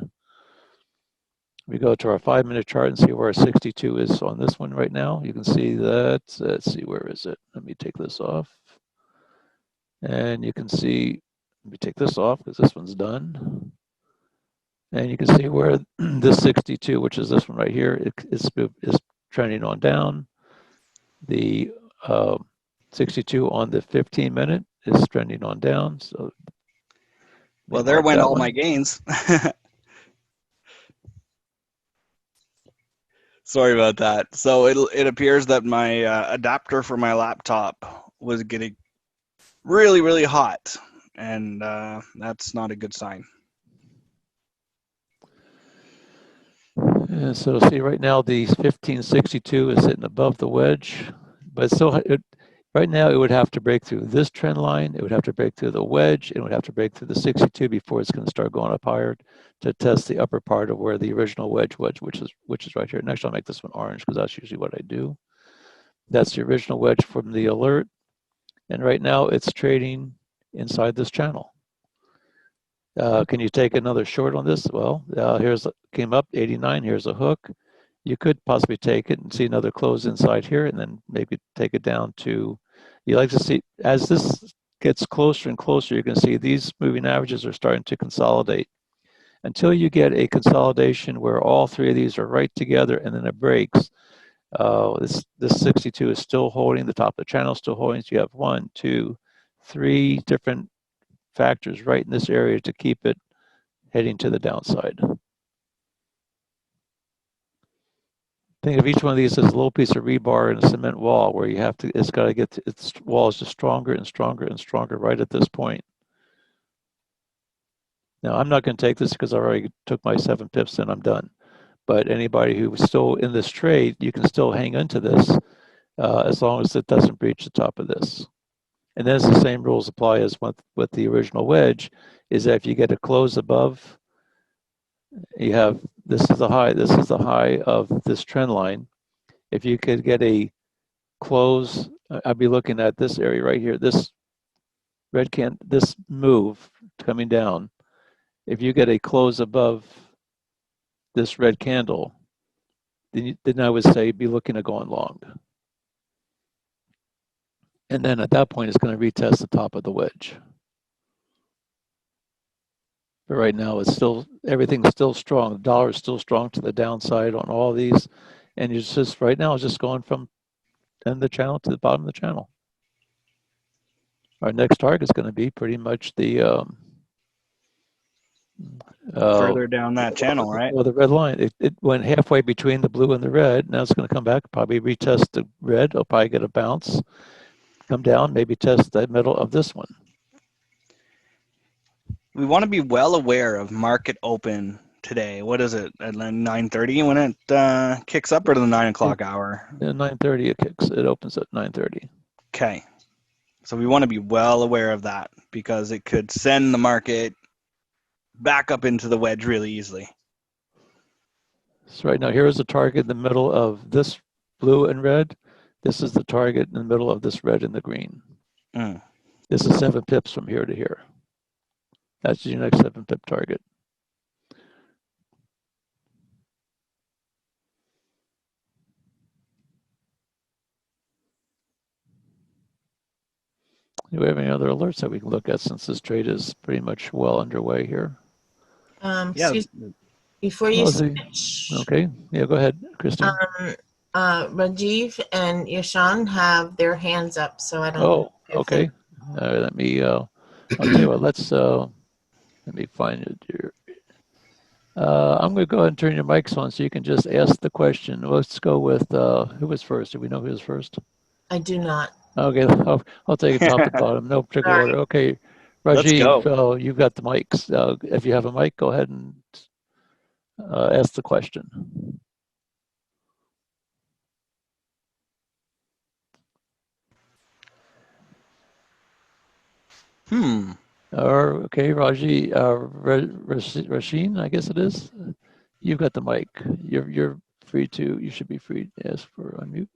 We go to our 5-minute chart and see where our 62 is on this one right now. You can see that, let's see, where is it? Let me take this off. And you can see, let me take this off because this one's done. And you can see where this 62, which is this one right here, is trending on down. The 62 on the 15-minute is trending on down. So, well, there went all my gains. Sorry about that. So it appears that my adapter for my laptop was getting really, really hot, and that's not a good sign. And so see right now the 1562 is sitting above the wedge, but still right now it would have to break through this trend line, it would have to break through the wedge, it would have to break through the 62 before it's going to start going up higher to test the upper part of where the original wedge was, which is right here. Next I'll make this one orange because that's usually what I do. That's the original wedge from the alert, and right now it's trading inside this channel. Can you take another short on this? Well, came up 89. Here's a hook. You could possibly take it and see another close inside here, and then maybe take it down to. You like to see as this gets closer and closer. You can see these moving averages are starting to consolidate. Until you get a consolidation where all 3 of these are right together, and then it breaks. This 62 is still holding. The top of the channel is still holding. So you have 1, 2, 3 different factors right in this area to keep it heading to the downside. Think of each one of these as a little piece of rebar in a cement wall where it's got to get its wall is just stronger and stronger and stronger right at this point. Now I'm not going to take this because I already took my 7 pips and I'm done. But anybody who's still in this trade, you can still hang into this as long as it doesn't breach the top of this. And then the same rules apply as with the original wedge, is that if you get a close above, you have, this is the high of this trend line. If you could get a close, I'd be looking at this area right here, this this move coming down. If you get a close above this red candle, then I would say be looking at going long. And then at that point, it's going to retest the top of the wedge. But right now, everything's still strong. The dollar is still strong to the downside on all these. And it's just, right now, it's just going from the end of the channel to the bottom of the channel. Our next target is going to be pretty much the further down that channel, right? Well, the red line, it went halfway between the blue and the red. Now it's going to come back, probably retest the red. It'll probably get a bounce, come down, maybe test the middle of this one. We want to be well aware of market open today? What is it? At 9:30 when it kicks up, or to the 9 o'clock hour? At 9:30 it kicks. It opens at 9:30. Okay. So we want to be well aware of that because it could send the market back up into the wedge really easily. So right now, here is the target in the middle of this blue and red. This is the target in the middle of this red and the green. Mm. This is 7 pips from here to here. That's your next 7 pip target. Do we have any other alerts that we can look at since this trade is pretty much well underway here? Yeah. Excuse me, before you Ozzy. switch, Okay, yeah, go ahead, Christine. Rajiv and Yashan have their hands up, so I don't Oh, know if okay. Let me, I'll tell you what, let me find it here. I'm going to go ahead and turn your mics on so you can just ask the question. Let's go with, who was first? Do we know who was first? I do not. Okay, I'll take it top to bottom, no particular Sorry. order. Okay, Let's Rajiv, you've got the mics. If you have a mic, go ahead and ask the question. Okay, Rasheen, I guess it is. You've got the mic. You're free to. You should be free to ask for unmute.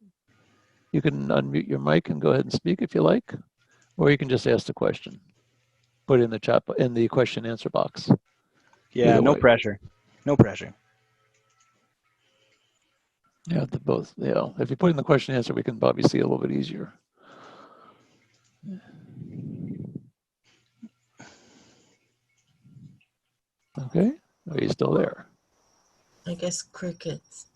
You can unmute your mic and go ahead and speak if you like, or you can just ask the question. Put it in the chat in the question answer box. Yeah, Either no way. pressure. No pressure. Yeah, the both. Yeah, if you put in the question answer, we can probably see a little bit easier. Okay, are you still there? I guess crickets.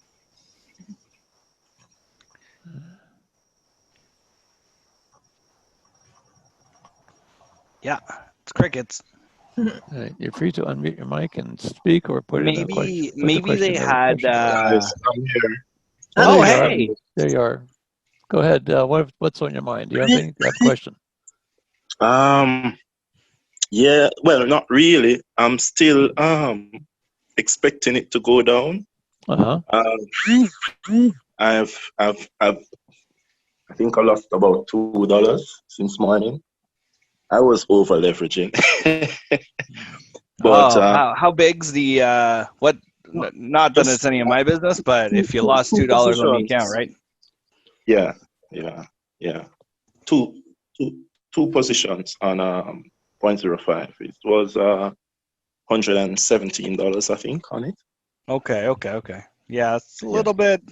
Yeah, it's crickets. All right, you're free to unmute your mic and speak, or put in the question. Maybe they had. Guys, I'm here. Oh, there you are. hey. There you are. Go ahead. What's on your mind? Do you have any? You have a question? Yeah, well, not really. I'm still expecting it to go down. Uh-huh. I think I lost about $2 since morning. I was over leveraging. But how big's the what? Not that it's any of my business, but if you lost $2 on the account, right? yeah. Two positions on 0.05. It was $117, I think, on it. Okay. Yeah, it's a little bit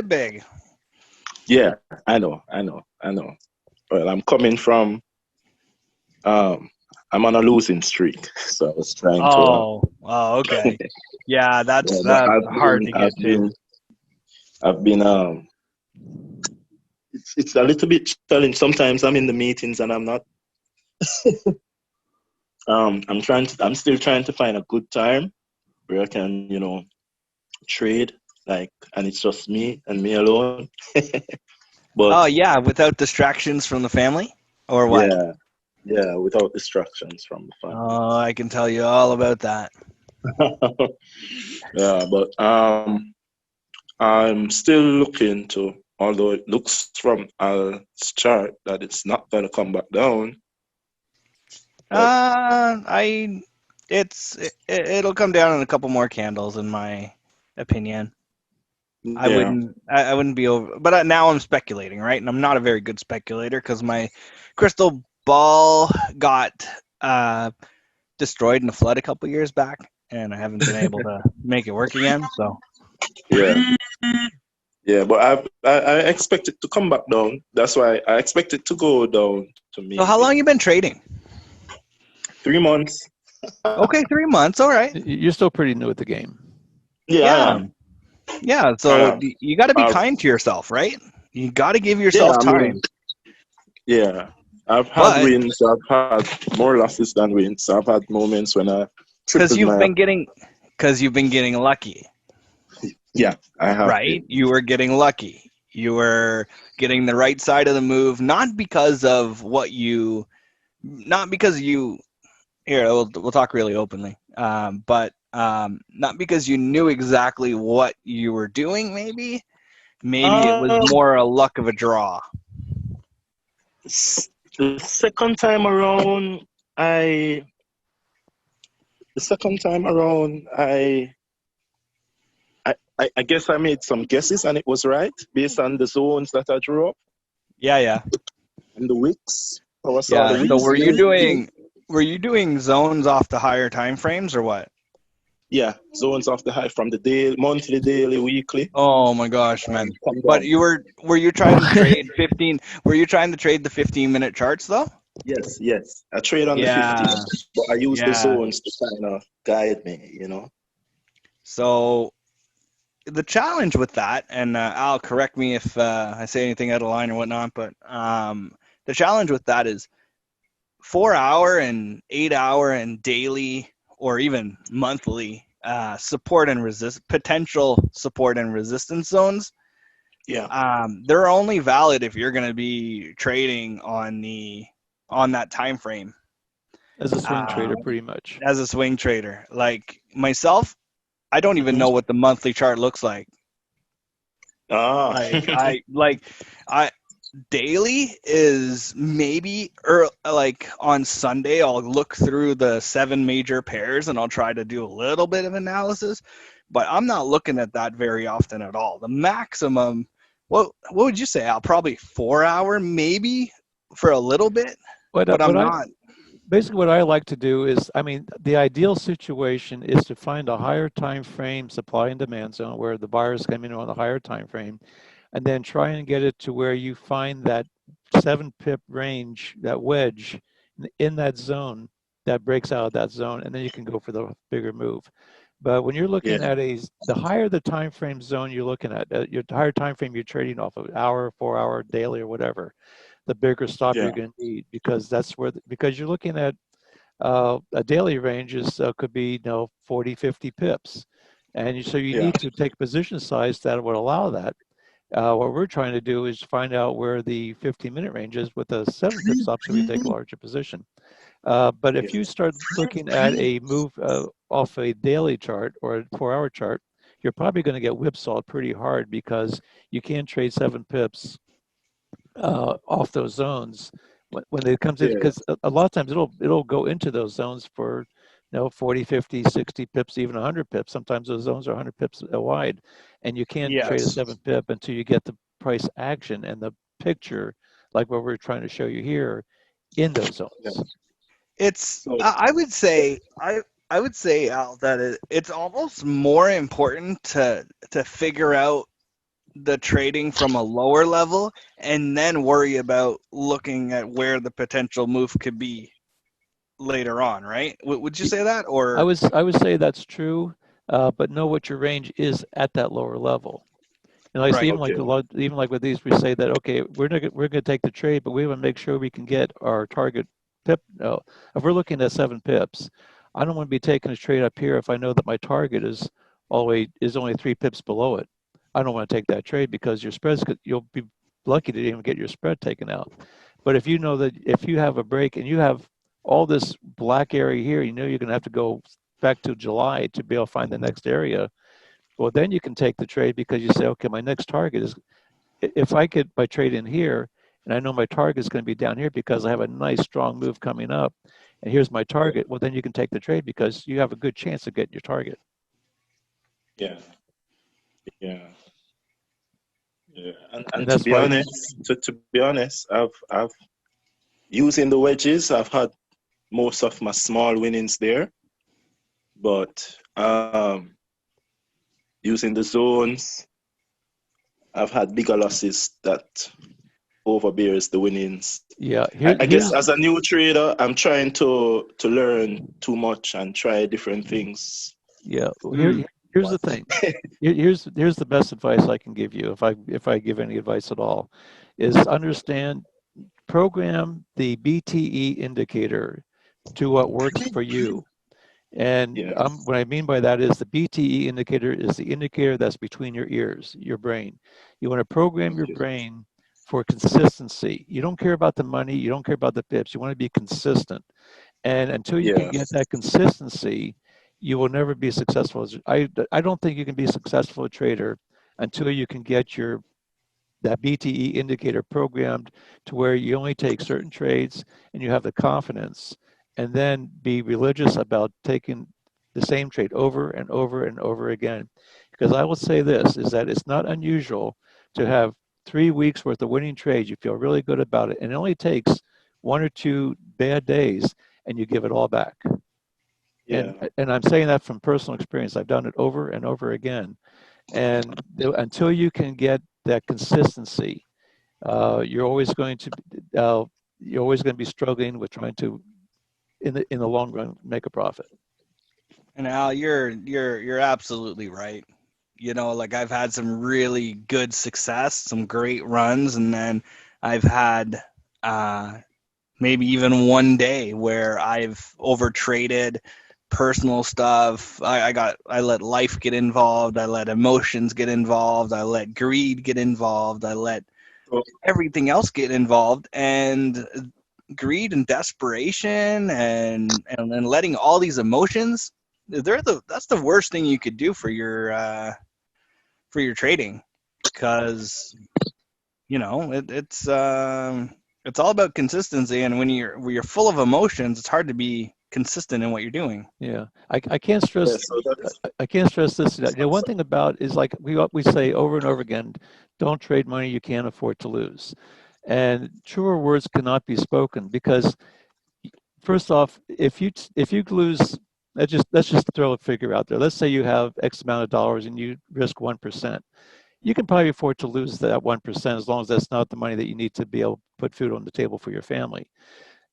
big. Yeah, I know. Well, I'm coming from I'm on a losing streak, so I was trying to. Oh, okay. Yeah, that's hard to get to. I've been it's a little bit challenging. Sometimes I'm in the meetings and I'm not. I'm still trying to find a good time where I can, trade, and it's just me and me alone. But oh yeah, without distractions from the family, or what? Yeah, without distractions from the family. Oh, I can tell you all about that. Yeah, but I'm still looking to, although it looks from Al's chart that it's not going to come back down. It'll come down in a couple more candles, in my opinion. Yeah. I wouldn't be over, but now I'm speculating, right? And I'm not a very good speculator because my crystal ball got destroyed in a flood a couple years back, and I haven't been able to make it work again. So yeah, but I expect it to come back down. That's why I expect it to go down to me. So how long you been trading? 3 months. Okay, 3 months. All right. You're still pretty new at the game. Yeah, I am. Yeah, so you got to be kind to yourself, right? You got to give yourself time. Yeah, I've had wins. I've had more losses than wins. I've had moments when I because you've been getting lucky. Yeah, I have. Right, you were getting lucky. You were getting the right side of the move, not because you. Here, we'll talk really openly. But Not because you knew exactly what you were doing, maybe it was more a luck of a draw. The second time around, I I guess I made some guesses and it was right based on the zones that I drew up Yeah. and the wicks. So I saw Yeah. the So wicks. were you doing zones off the higher time frames or what? Yeah, zones off the high from the day, monthly, daily, weekly. Oh my gosh, man. Come But down. were you trying to trade 15 were you trying to trade the 15-minute charts though? Yes. I trade on the Yeah. 15, but I use the Yeah. zones to kind of guide me, you know? So the challenge with that, and Al, correct me if I say anything out of line or whatnot, but the challenge with that is 4-hour and 8-hour and daily or even monthly support and potential support and resistance zones. Yeah. They're only valid if you're going to be trading on that time frame As a swing trader, pretty much. as a swing trader. Like myself, I don't even Mhm. know what the monthly chart looks like. Ah. I daily is maybe, or like on Sunday I'll look through the 7 major pairs and I'll try to do a little bit of analysis, but I'm not looking at that very often at all. The maximum, what would you say, Al? Probably 4-hour maybe for a little bit, but I'm not. Basically what I like to do is, I mean, the ideal situation is to find a higher time frame supply and demand zone where the buyers come in on the higher time frame, and then try and get it to where you find that 7 pip range, that wedge in that zone that breaks out of that zone, and then you can go for the bigger move. But when you're looking Yeah. at the higher the time frame zone you're looking at, your higher time frame you're trading off of, hour, 4-hour, daily, or whatever, the bigger stop Yeah. you're going to need, because that's where because you're looking at a daily range could be 40, 50 pips, and so you Yeah. need to take position size that would allow that. What we're trying to do is find out where the 15-minute range is with a 7 pip stop, so we take a larger position. But if you start looking at a move off a daily chart or a 4-hour chart, you're probably going to get whipsawed pretty hard, because you can't trade 7 pips off those zones when it comes in, Yeah. because a lot of times it'll go into those zones for 40, 50, 60 pips, even 100 pips. Sometimes those zones are 100 pips wide, and you can't trade a Yes. 7 pip until you get the price action and the picture, like what we're trying to show you here, in those zones. Yeah. It's So I would say Al, that it's almost more important to figure out the trading from a lower level and then worry about looking at where the potential move could be later on, right? Would you say that? Or I would say that's true, but know what your range is at that lower level. And like I say, right. even like with these, we say that okay, we're going to take the trade, but we want to make sure we can get our target pip. No, if we're looking at 7 pips, I don't want to be taking a trade up here if I know that my target is only 3 pips below it. I don't want to take that trade, because your spreads you'll be lucky to even get your spread taken out. But if you know that if you have a break and you have all this black area here, you know you're going to have to go back to July to be able to find the next area. Well, then you can take the trade, because you say, okay, my next target is, if I get my trade in here and I know my target is going to be down here because I have a nice strong move coming up, and here's my target, well, then you can take the trade because you have a good chance of getting your target. yeah. Yeah. And And to that's be why, honest, I've using the wedges, I've had most of my small winnings there, but using the zones, I've had bigger losses that overbears the winnings. yeah, I guess as a new trader, I'm trying to learn too much and try different things. yeah. Here's the thing. Here's the best advice I can give you, if I give any advice at all, is understand, program the BTE indicator to what works for you. And Yeah. what I mean by that is the BTE indicator is the indicator that's between your ears, your brain. You want to program your brain for consistency. You don't care about the money. You don't care about the pips. You want to be consistent. And until you can Yeah. get that consistency, you will never be successful. I don't think you can be a successful trader until you can get that BTE indicator programmed to where you only take certain trades and you have the confidence, and then be religious about taking the same trade over and over and over again. Because I will say this, is that it's not unusual to have 3 weeks worth of winning trades. You feel really good about it, and it only takes 1 or 2 bad days and you give it all back. Yeah. And I'm saying that from personal experience. I've done it over and over again. And until you can get that consistency, you're always going to be struggling with trying to, in the long run, make a profit. And Al, you're absolutely right. You know, like I've had some really good success, some great runs, and then I've had maybe even one day where I've over traded personal stuff. I let life get involved. I let emotions get involved. I let greed get involved. I let everything else get involved, and greed and desperation and letting all these emotions, that's the worst thing you could do for your trading, because you know it's all about consistency, and when you're full of emotions, it's hard to be consistent in what you're doing. Yeah, I can't stress. Yeah, so that's I can't stress this. You know, one thing about is, like we say over and over again, don't trade money you can't afford to lose. And truer words cannot be spoken, because first off, if you lose, let's just throw a figure out there. Let's say you have X amount of dollars and you risk 1%. You can probably afford to lose that 1%, as long as that's not the money that you need to be able to put food on the table for your family.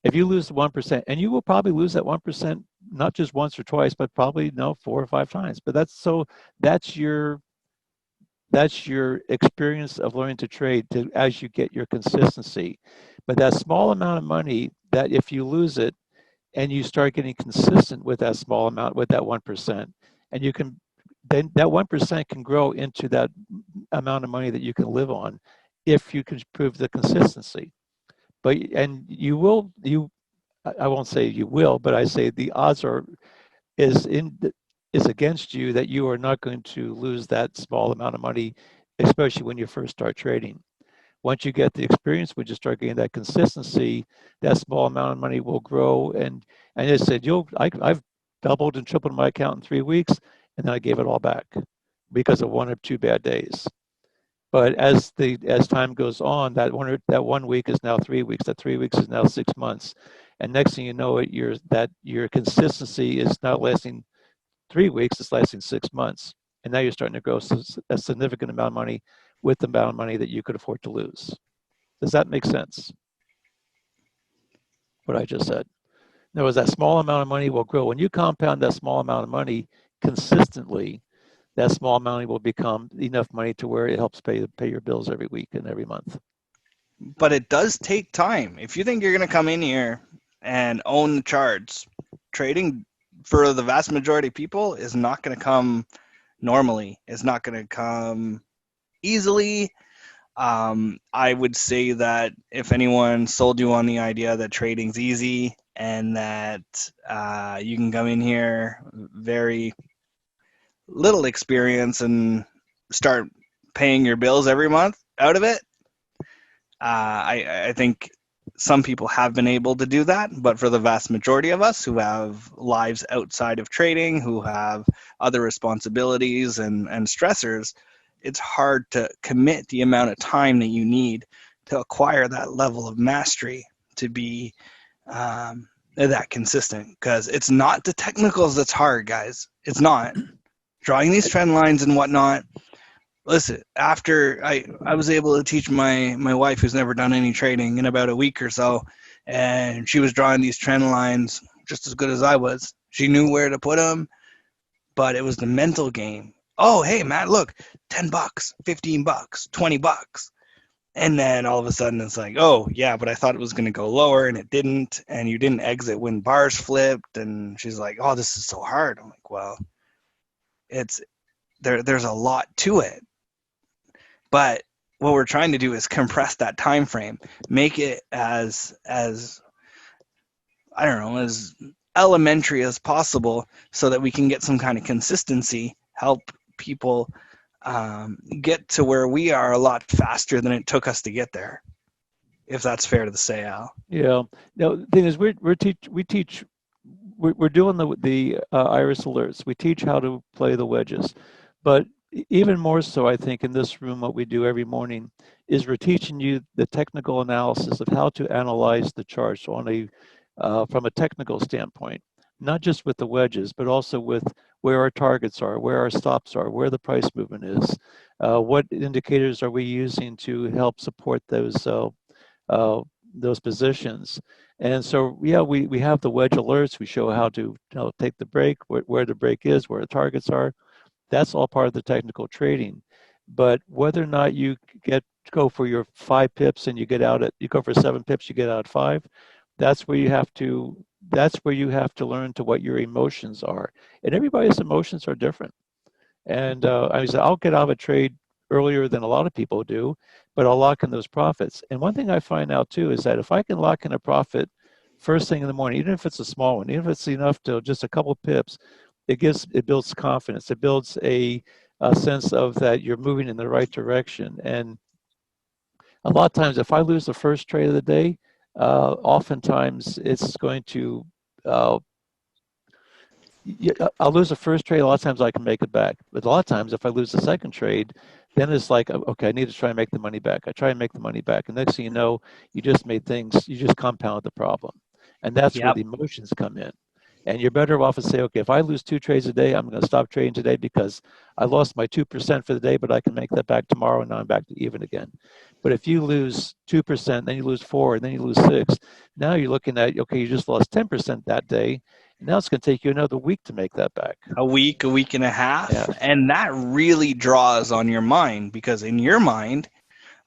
If you lose 1%, and you will probably lose that 1%, not just once or twice, but probably 4 or 5 times. But that's your experience of learning to trade as you get your consistency. But that small amount of money, that if you lose it and you start getting consistent with that small amount, with that 1%, and you can, then that 1% can grow into that amount of money that you can live on if you can prove the consistency. But, and I won't say you will, but I say the odds is against you that you are not going to lose that small amount of money, especially when you first start trading. Once you get the experience, when you start getting that consistency, that small amount of money will grow. And I said, I've doubled and tripled my account in 3 weeks, and then I gave it all back because of 1 or 2 bad days. But as time goes on, that 1 week is now 3 weeks. That 3 weeks is now 6 months, and next thing you know, your consistency is not lasting 3 weeks; it's lasting 6 months, and now you're starting to grow a significant amount of money with the amount of money that you could afford to lose. Does that make sense? What I just said. In other words, that small amount of money will grow when you compound that small amount of money consistently. That small money will become enough money to where it helps pay your bills every week and every month. But it does take time. If you think you're going to come in here and own the charts, trading for the vast majority of people is not going to come normally. It's not going to come easily. I would say that if anyone sold you on the idea that trading's easy and that you can come in here very little experience and start paying your bills every month out of it, I think some people have been able to do that, but for the vast majority of us who have lives outside of trading, who have other responsibilities and stressors, it's hard to commit the amount of time that you need to acquire that level of mastery to be that consistent. Because it's not the technicals that's hard, guys. It's not. Drawing these trend lines and whatnot. Listen, after I was able to teach my wife, who's never done any trading, in about a week or so, and she was drawing these trend lines just as good as I was. She knew where to put them, but it was the mental game. Oh, hey, Matt, look, $10, $15, $20. And then all of a sudden it's like, oh, yeah, but I thought it was going to go lower and it didn't, and you didn't exit when bars flipped. And she's like, oh, this is so hard. I'm like, well, there's a lot to it. But what we're trying to do is compress that time frame, make it as I don't know, as elementary as possible so that we can get some kind of consistency, help people get to where we are a lot faster than it took us to get there, if that's fair to say, Al. Yeah. Now, the thing is, we're doing the IRIS alerts. We teach how to play the wedges, but even more so, I think in this room, what we do every morning is we're teaching you the technical analysis of how to analyze the charts on a from a technical standpoint, not just with the wedges, but also with where our targets are, where our stops are, where the price movement is, what indicators are we using to help support those positions. And so, yeah, we have the wedge alerts. We show how to take the break, where the break is, where the targets are. That's all part of the technical trading. But whether or not you go for your 5 pips and you go for 7 pips, you get out at 5. That's where you have to learn to what your emotions are. And everybody's emotions are different. And I'll get out of a trade earlier than a lot of people do, but I'll lock in those profits. And one thing I find out too is that if I can lock in a profit first thing in the morning, even if it's a small one, even if it's enough to just a couple pips, it builds confidence. It builds a sense of that you're moving in the right direction. And a lot of times, if I lose the first trade of the day, oftentimes it's going to I'll lose the first trade. A lot of times I can make it back. But a lot of times if I lose the second trade, then it's like, okay, I need to try and make the money back. I try and make the money back. And next thing you know, you just compounded the problem. And that's where the emotions come in. And you're better off to say, okay, if I lose 2 trades a day, I'm going to stop trading today because I lost my 2% for the day, but I can make that back tomorrow and now I'm back to even again. But if you lose 2%, then you lose 4, and then you lose 6, now you're looking at, okay, you just lost 10% that day. And now it's going to take you another week to make that back. A week and a half. Yeah. And that really draws on your mind, because in your mind,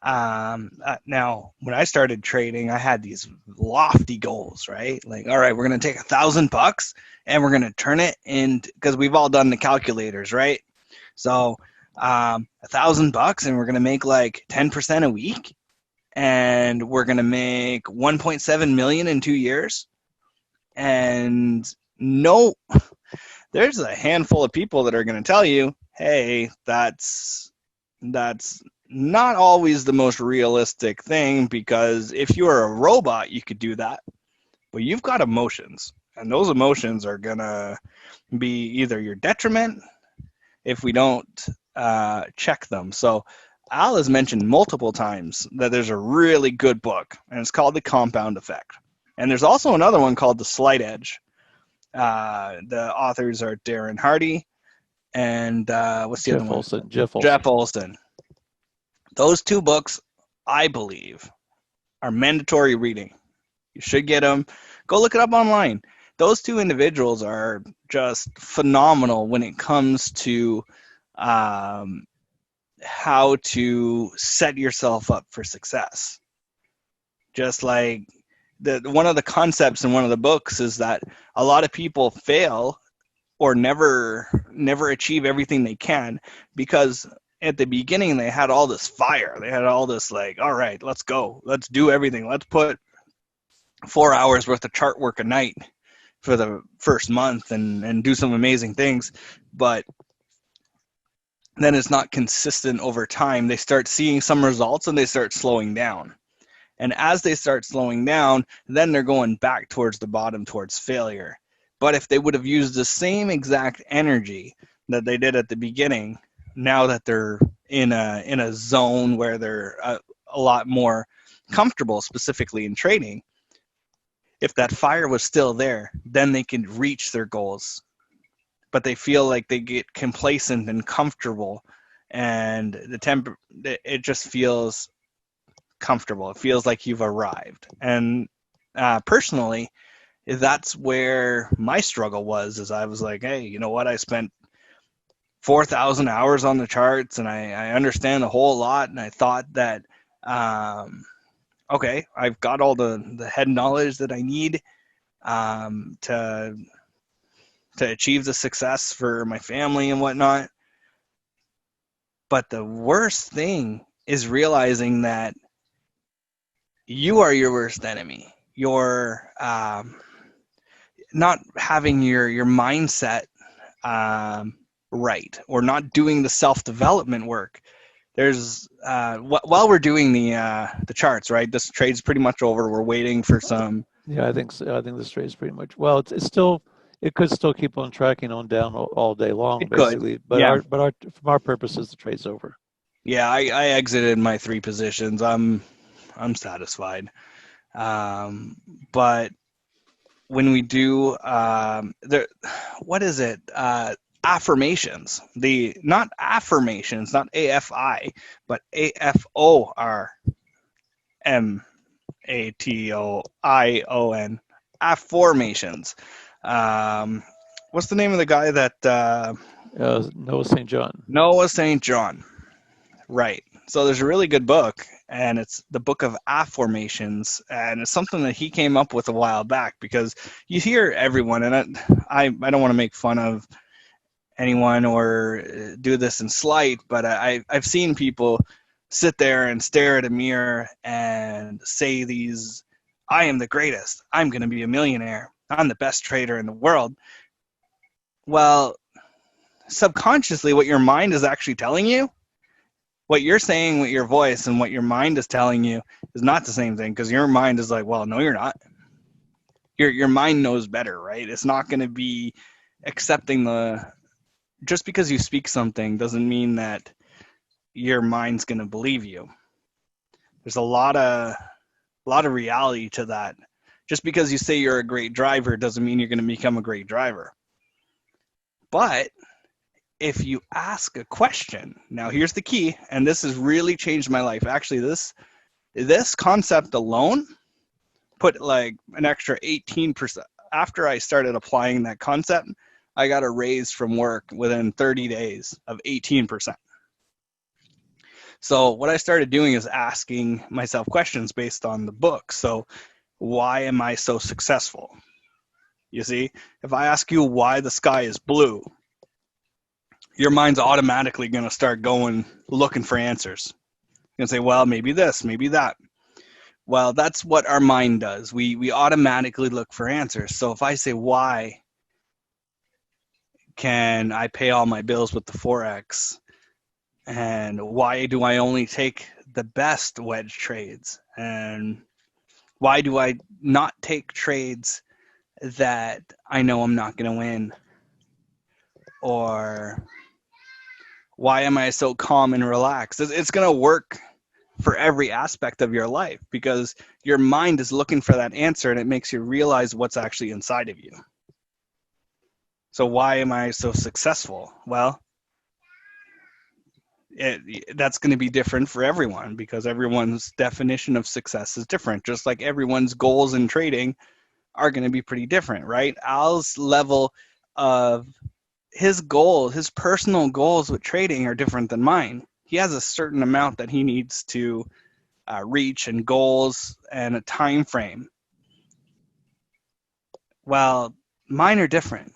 now when I started trading, I had these lofty goals, right? Like, all right, we're going to take $1,000 and we're going to turn it in, because we've all done the calculators, right? So $1,000 and we're going to make like 10% a week, and we're going to make 1.7 million in 2 years. And no, there's a handful of people that are going to tell you, hey, that's not always the most realistic thing, because if you were a robot, you could do that. But you've got emotions, and those emotions are going to be either your detriment if we don't check them. So Al has mentioned multiple times that there's a really good book, and it's called The Compound Effect. And there's also another one called The Slight Edge. The authors are Darren Hardy and what's the other one? Jeff Olson. Those 2 books, I believe, are mandatory reading. You should get them. Go look it up online. Those 2 individuals are just phenomenal when it comes to how to set yourself up for success. Just like one of the concepts in one of the books is that a lot of people fail or never achieve everything they can because at the beginning they had all this fire. They had all this like, all right, let's go. Let's do everything. Let's put 4 hours worth of chart work a night for the first month and do some amazing things. But then it's not consistent over time. They start seeing some results and they start slowing down. And as they start slowing down, then they're going back towards the bottom, towards failure. But if they would have used the same exact energy that they did at the beginning, now that they're in a zone where they're a lot more comfortable, specifically in trading, if that fire was still there, then they can reach their goals. But they feel like they get complacent and comfortable, and it just feels comfortable. It feels like you've arrived. And personally, that's where my struggle was, is I was like, hey, you know what? I spent 4,000 hours on the charts and I understand a whole lot. And I thought that, okay, I've got all the head knowledge that I need to achieve the success for my family and whatnot. But the worst thing is realizing that you are your worst enemy. not having your mindset right, or not doing the self-development work. There's while we're doing the charts, right? This trade's pretty much over. We're waiting for some. Yeah, I think so. I think this trade is pretty much, well, it's still, it could still keep on tracking on down all day long, It could, basically. yeah. From our purposes, the trade's over. Yeah, I exited my 3 positions. I'm satisfied. But when we do what is it? Affirmations. Not affirmations, not AFI, but AFORMATION. Affirmations. What's the name of the guy that Noah St. John. Noah St. John. Right. So there's a really good book, and it's the Book of Affirmations, and it's something that he came up with a while back, because you hear everyone, and I don't want to make fun of anyone or do this in slight, but I've seen people sit there and stare at a mirror and say these, I am the greatest, I'm going to be a millionaire, I'm the best trader in the world. Well, subconsciously, what your mind is actually telling you, what you're saying with your voice and what your mind is telling you is not the same thing, because your mind is like, well, no, you're not. Your mind knows better, right? It's not going to be accepting just because you speak something doesn't mean that your mind's going to believe you. There's a lot of reality to that. Just because you say you're a great driver doesn't mean you're going to become a great driver. But if you ask a question, now here's the key, and this has really changed my life. Actually, this concept alone put like an extra 18%. After I started applying that concept, I got a raise from work within 30 days of 18%. So what I started doing is asking myself questions based on the book. So why am I so successful? You see, if I ask you why the sky is blue, your mind's automatically going to start going looking for answers. You're going to say, well, maybe this, maybe that. Well, that's what our mind does. We automatically look for answers. So if I say, why can I pay all my bills with the Forex? And why do I only take the best wedge trades? And why do I not take trades that I know I'm not going to win? Or why am I so calm and relaxed? It's going to work for every aspect of your life, because your mind is looking for that answer, and it makes you realize what's actually inside of you. So why am I so successful? Well, that's going to be different for everyone, because everyone's definition of success is different, just like everyone's goals in trading are going to be pretty different, right? Al's level of his goals, his personal goals with trading are different than mine. He has a certain amount that he needs to reach, and goals and a time frame. Well, mine are different,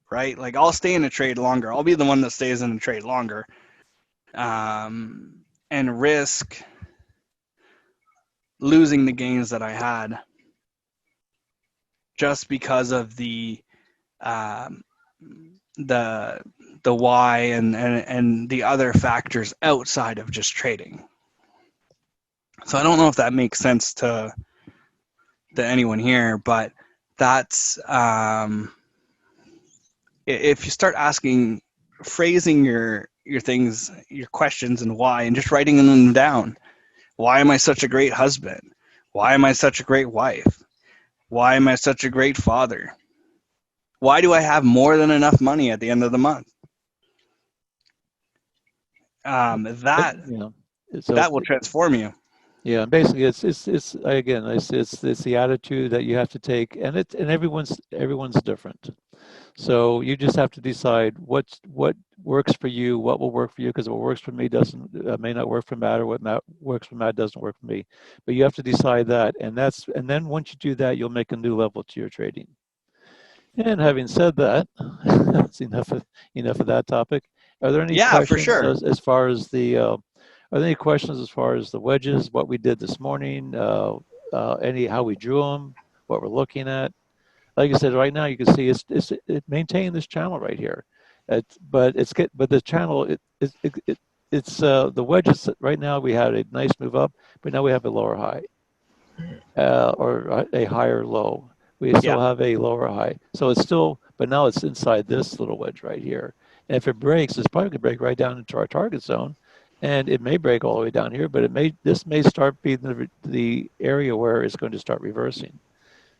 right? Like, I'll stay in a trade longer. I'll be the one that stays in a trade longer, and risk losing the gains that I had just because of the why and the other factors outside of just trading. So I don't know if that makes sense to anyone here, but that's if you start phrasing your things, your questions and why, and just writing them down. Why am I such a great husband? Why am I such a great wife? Why am I such a great father? Why do I have more than enough money at the end of the month? That will transform you. Yeah, basically, it's the attitude that you have to take, and everyone's different. So you just have to decide what works for you, what will work for you, because what works for me may not work for Matt, or what works for Matt doesn't work for me. But you have to decide that, and then once you do that, you'll make a new level to your trading. And having said that, that's enough of that topic. Are there any questions for sure. as far as the are there any questions as far as the wedges, what we did this morning, how we drew them, what we're looking at? like I said, right now you can see it maintained this channel right here, but the channel it's the wedges right now we had a nice move up, but now we have a lower high, or a higher low. We still have a lower high, so it's still, but now it's inside this little wedge right here. And if it breaks, it's probably gonna break right down into our target zone, and it may break all the way down here, but this may start being the area where it's going to start reversing.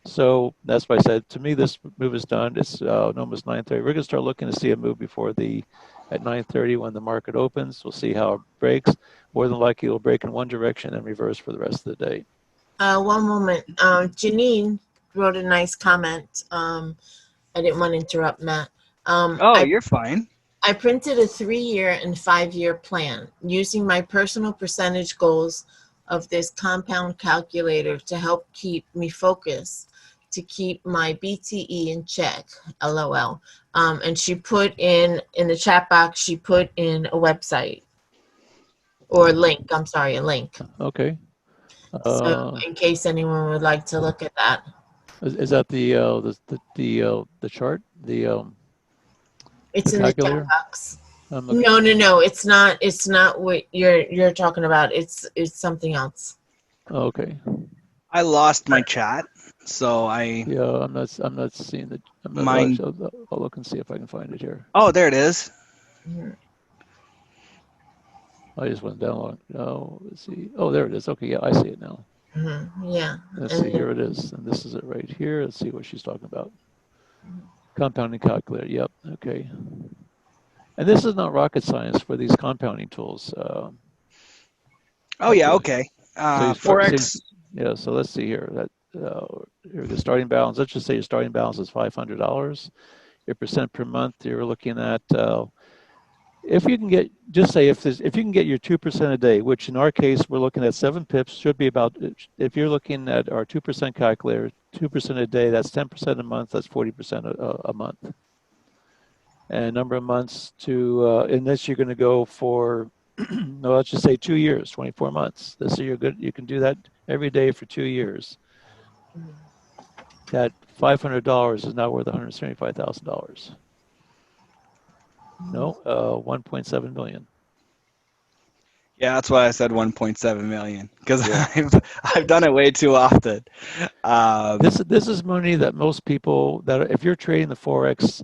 So that's why I said, to me, this move is done. It's almost 9:30. We're going to start looking to see a move at 9:30 when the market opens. We'll see how it breaks. More than likely, it'll break in one direction and reverse for the rest of the day. One moment. Janine wrote a nice comment. I didn't want to interrupt Matt. You're fine. I printed a 3-year and 5-year plan using my personal percentage goals of this compound calculator to help keep me focused, to keep my BTE in check, LOL. And she put in the chat box, she put in a website or a link. I'm sorry, a link. Okay. So in case anyone would like to look at that. Is that the chart? It's the in the calculator? chat box. Okay. No. It's not what you're talking about. It's something else. Okay. I lost my chat, so Yeah, I'm not seeing the. Mine. I'll look and see if I can find it here. Oh, there it is. I just went down. Oh, let's see. Oh, there it is. Okay, yeah, I see it now. Yeah. Let's see. Here it is, and this is it right here. Let's see what she's talking about. Compounding calculator. Yep. Okay. And this is not rocket science for these compounding tools. Okay. Forex. Yeah. So let's see here. Here the starting balance. Let's just say your starting balance is $500. Your percent per month. You're looking at. If you can get, just say if you can get your 2% a day, which in our case we're looking at 7 pips, should be about. If you're looking at our 2% calculator, 2% a day, that's 10% a month. That's 40% a month. And number of months in this you're going to go for, no, let's just say 2 years, 24 months. This year you're good. You can do that every day for 2 years. That $500 is now worth $175,000. No, 1.7 million. Yeah, that's why I said 1.7 million, because I've done it way too often. This is money that most people that if you're trading the forex,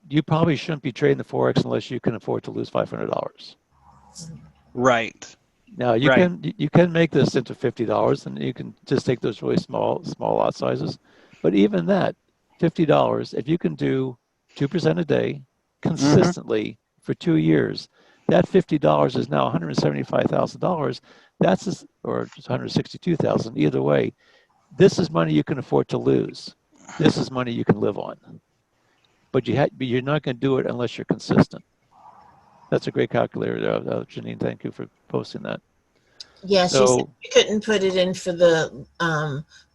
you probably shouldn't be trading the forex unless you can afford to lose $500. Right. Now you can make this into $50, and you can just take those really small lot sizes. But even that, $50, if you can do 2% a day consistently for 2 years, that $50 is now $175,000. That's or just $162,000. Either way, this is money you can afford to lose. This is money you can live on. But you're not going to do it unless you're consistent. That's a great calculator, Janine. Thank you for posting that. Yeah, she said you couldn't put it in for the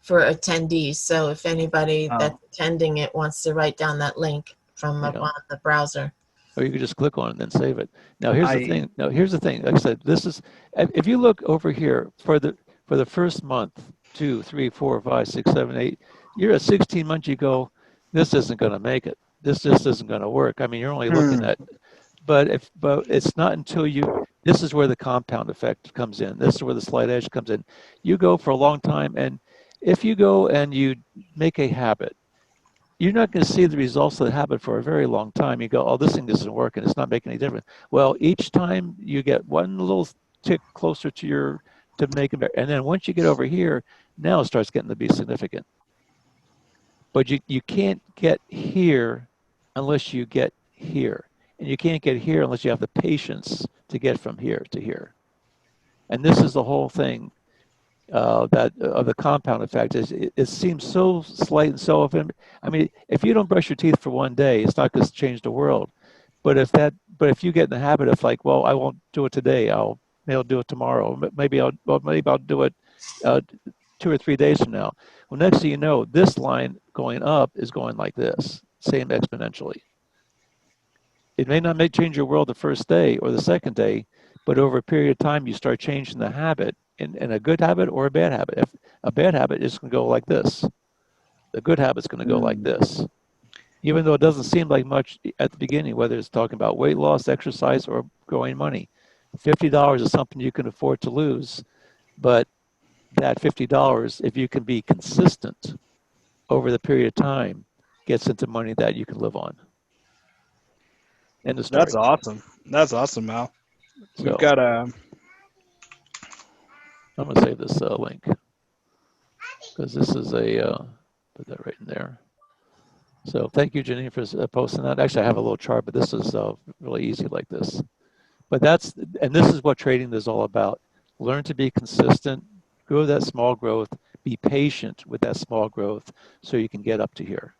for attendees. So if anybody that's attending it wants to write down that link from up on the browser. Or you could just click on it and then save it. Now here's the thing. Like I said, this is if you look over here for the first month, 2, 3, 4, 5, 6, 7, 8, you're at 16 months. You go, this isn't going to make it. This just isn't going to work. I mean, you're only looking at, but it's not until this is where the compound effect comes in. This is where the slight edge comes in. You go for a long time, and if you go and you make a habit, you're not going to see the results of the habit for a very long time. You go, oh, this thing isn't working. It's not making any difference. Well, each time you get one little tick closer to make it better. And then once you get over here, now it starts getting to be significant. But you can't get here unless you get here. And you can't get here unless you have the patience to get from here to here. And this is the whole thing. The compound effect is it seems so slight and so often. I mean, if you don't brush your teeth for one day, it's not going to change the world. But if you get in the habit of like, well, I won't do it today. Maybe I'll do it tomorrow. Maybe I'll do it 2 or 3 days from now. Well, next thing you know, this line going up is going like this, same exponentially. It may not change your world the first day or the second day, but over a period of time, you start changing the habit in a good habit or a bad habit. If a bad habit is going to go like this. The good habit's going to go like this. Even though it doesn't seem like much at the beginning, whether it's talking about weight loss, exercise, or growing money. $50 is something you can afford to lose, but that $50, if you can be consistent over the period of time, gets into money that you can live on. End of story. That's awesome. That's awesome, Mal. We've So got I'm going to save this link because this is put that right in there. So thank you, Janine, for posting that. Actually, I have a little chart, but this is really easy like this. But this is what trading is all about. Learn to be consistent, grow that small growth, be patient with that small growth so you can get up to here.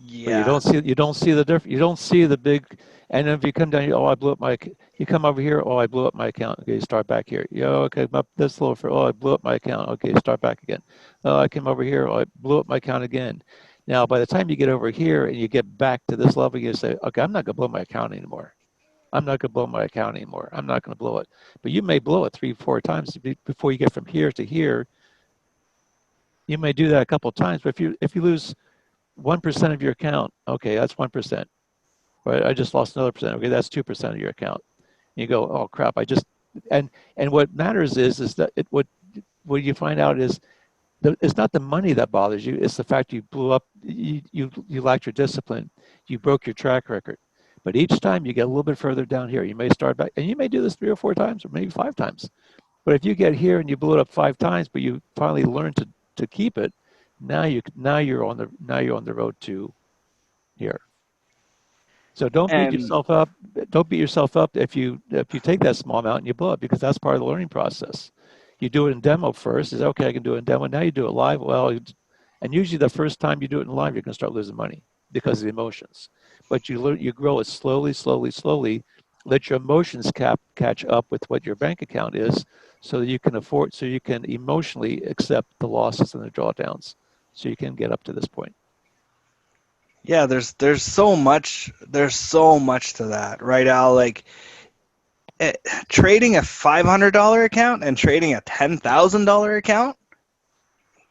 yeah. But you don't see the difference. You don't see the big. And if you come down, I blew up my. You come over here. I blew up my account. Okay, start back here. Okay, this little for. I blew up my account. Okay, start back again. I came over here. I blew up my account again. Now, by the time you get over here and you get back to this level, you say, okay, I'm not gonna blow my account anymore. I'm not gonna blow my account anymore. I'm not gonna blow it. But you may blow it 3-4 times before you get from here to here. You may do that a couple of times, but if you lose 1% of your account, okay, that's 1%. Right? I just lost another percent. Okay, that's 2% of your account. You go, oh crap! And what matters is that what you find out is it's not the money that bothers you. It's the fact you blew up. You lacked your discipline. You broke your track record. But each time you get a little bit further down here, you may start back, and you may do this 3 or 4 times, or maybe 5 times. But if you get here and you blew it up 5 times, but you finally learn to keep it, now you're on the road to here. So don't beat yourself up. Don't beat yourself up if you take that small amount and you blow it, because that's part of the learning process. You do it in demo first. Is okay, I can do it in demo. Now you do it live. Well, and usually the first time you do it in live, you're going to start losing money because of the emotions. But you grow it slowly, slowly, slowly. Let your emotions catch up with what your bank account is, so that you can emotionally accept the losses and the drawdowns, so you can get up to this point. Yeah, there's so much to that, right, Al? Like trading a $500 account and trading a $10,000 account.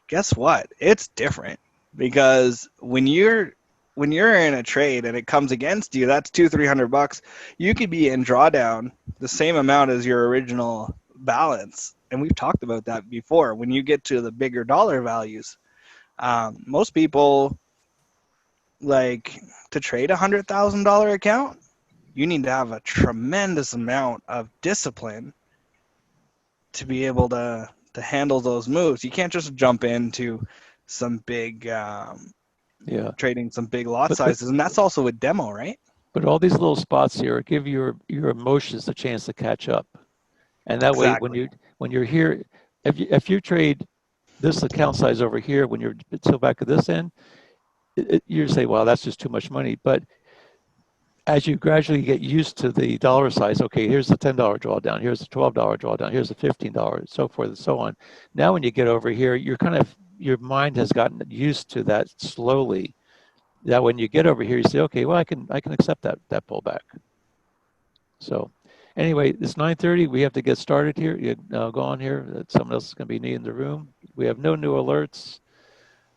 Guess what? It's different, because when you're in a trade and it comes against you, that's $200-300. You could be in drawdown the same amount as your original balance, and we've talked about that before. When you get to the bigger dollar values, most people, like, to trade a $100,000 account, you need to have a tremendous amount of discipline to be able to handle those moves. You can't just jump into some big trading some big lot sizes, and that's also with demo, right? But all these little spots here give your emotions a chance to catch up, and that Exactly. way when you're here, if you trade this account size over here, when you're still back at this end, you say, well, that's just too much money. But as you gradually get used to the dollar size, okay, here's the $10 drawdown, here's the $12 drawdown, here's the $15, so forth and so on. Now, when you get over here, your mind has gotten used to that slowly. That when you get over here, you say, okay, well, I can accept that pullback. So, anyway, it's 9:30. We have to get started here. You go on here. Someone else is going to be needing the room. We have no new alerts.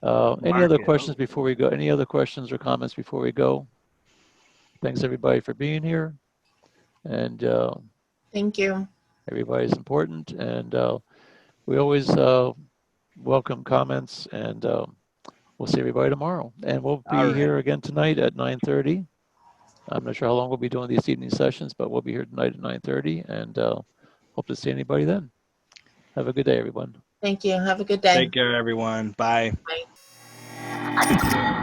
Any other questions before we go? Any other questions or comments before we go? Thanks everybody for being here, and Thank you. everybody's important, and we always welcome comments, and we'll see everybody tomorrow, and we'll be here again tonight at 9:30. I'm not sure how long we'll be doing these evening sessions, but we'll be here tonight at 9:30, and hope to see anybody then. Have a good day, everyone. Thank you. Have a good day. Take care, everyone. Bye. Bye.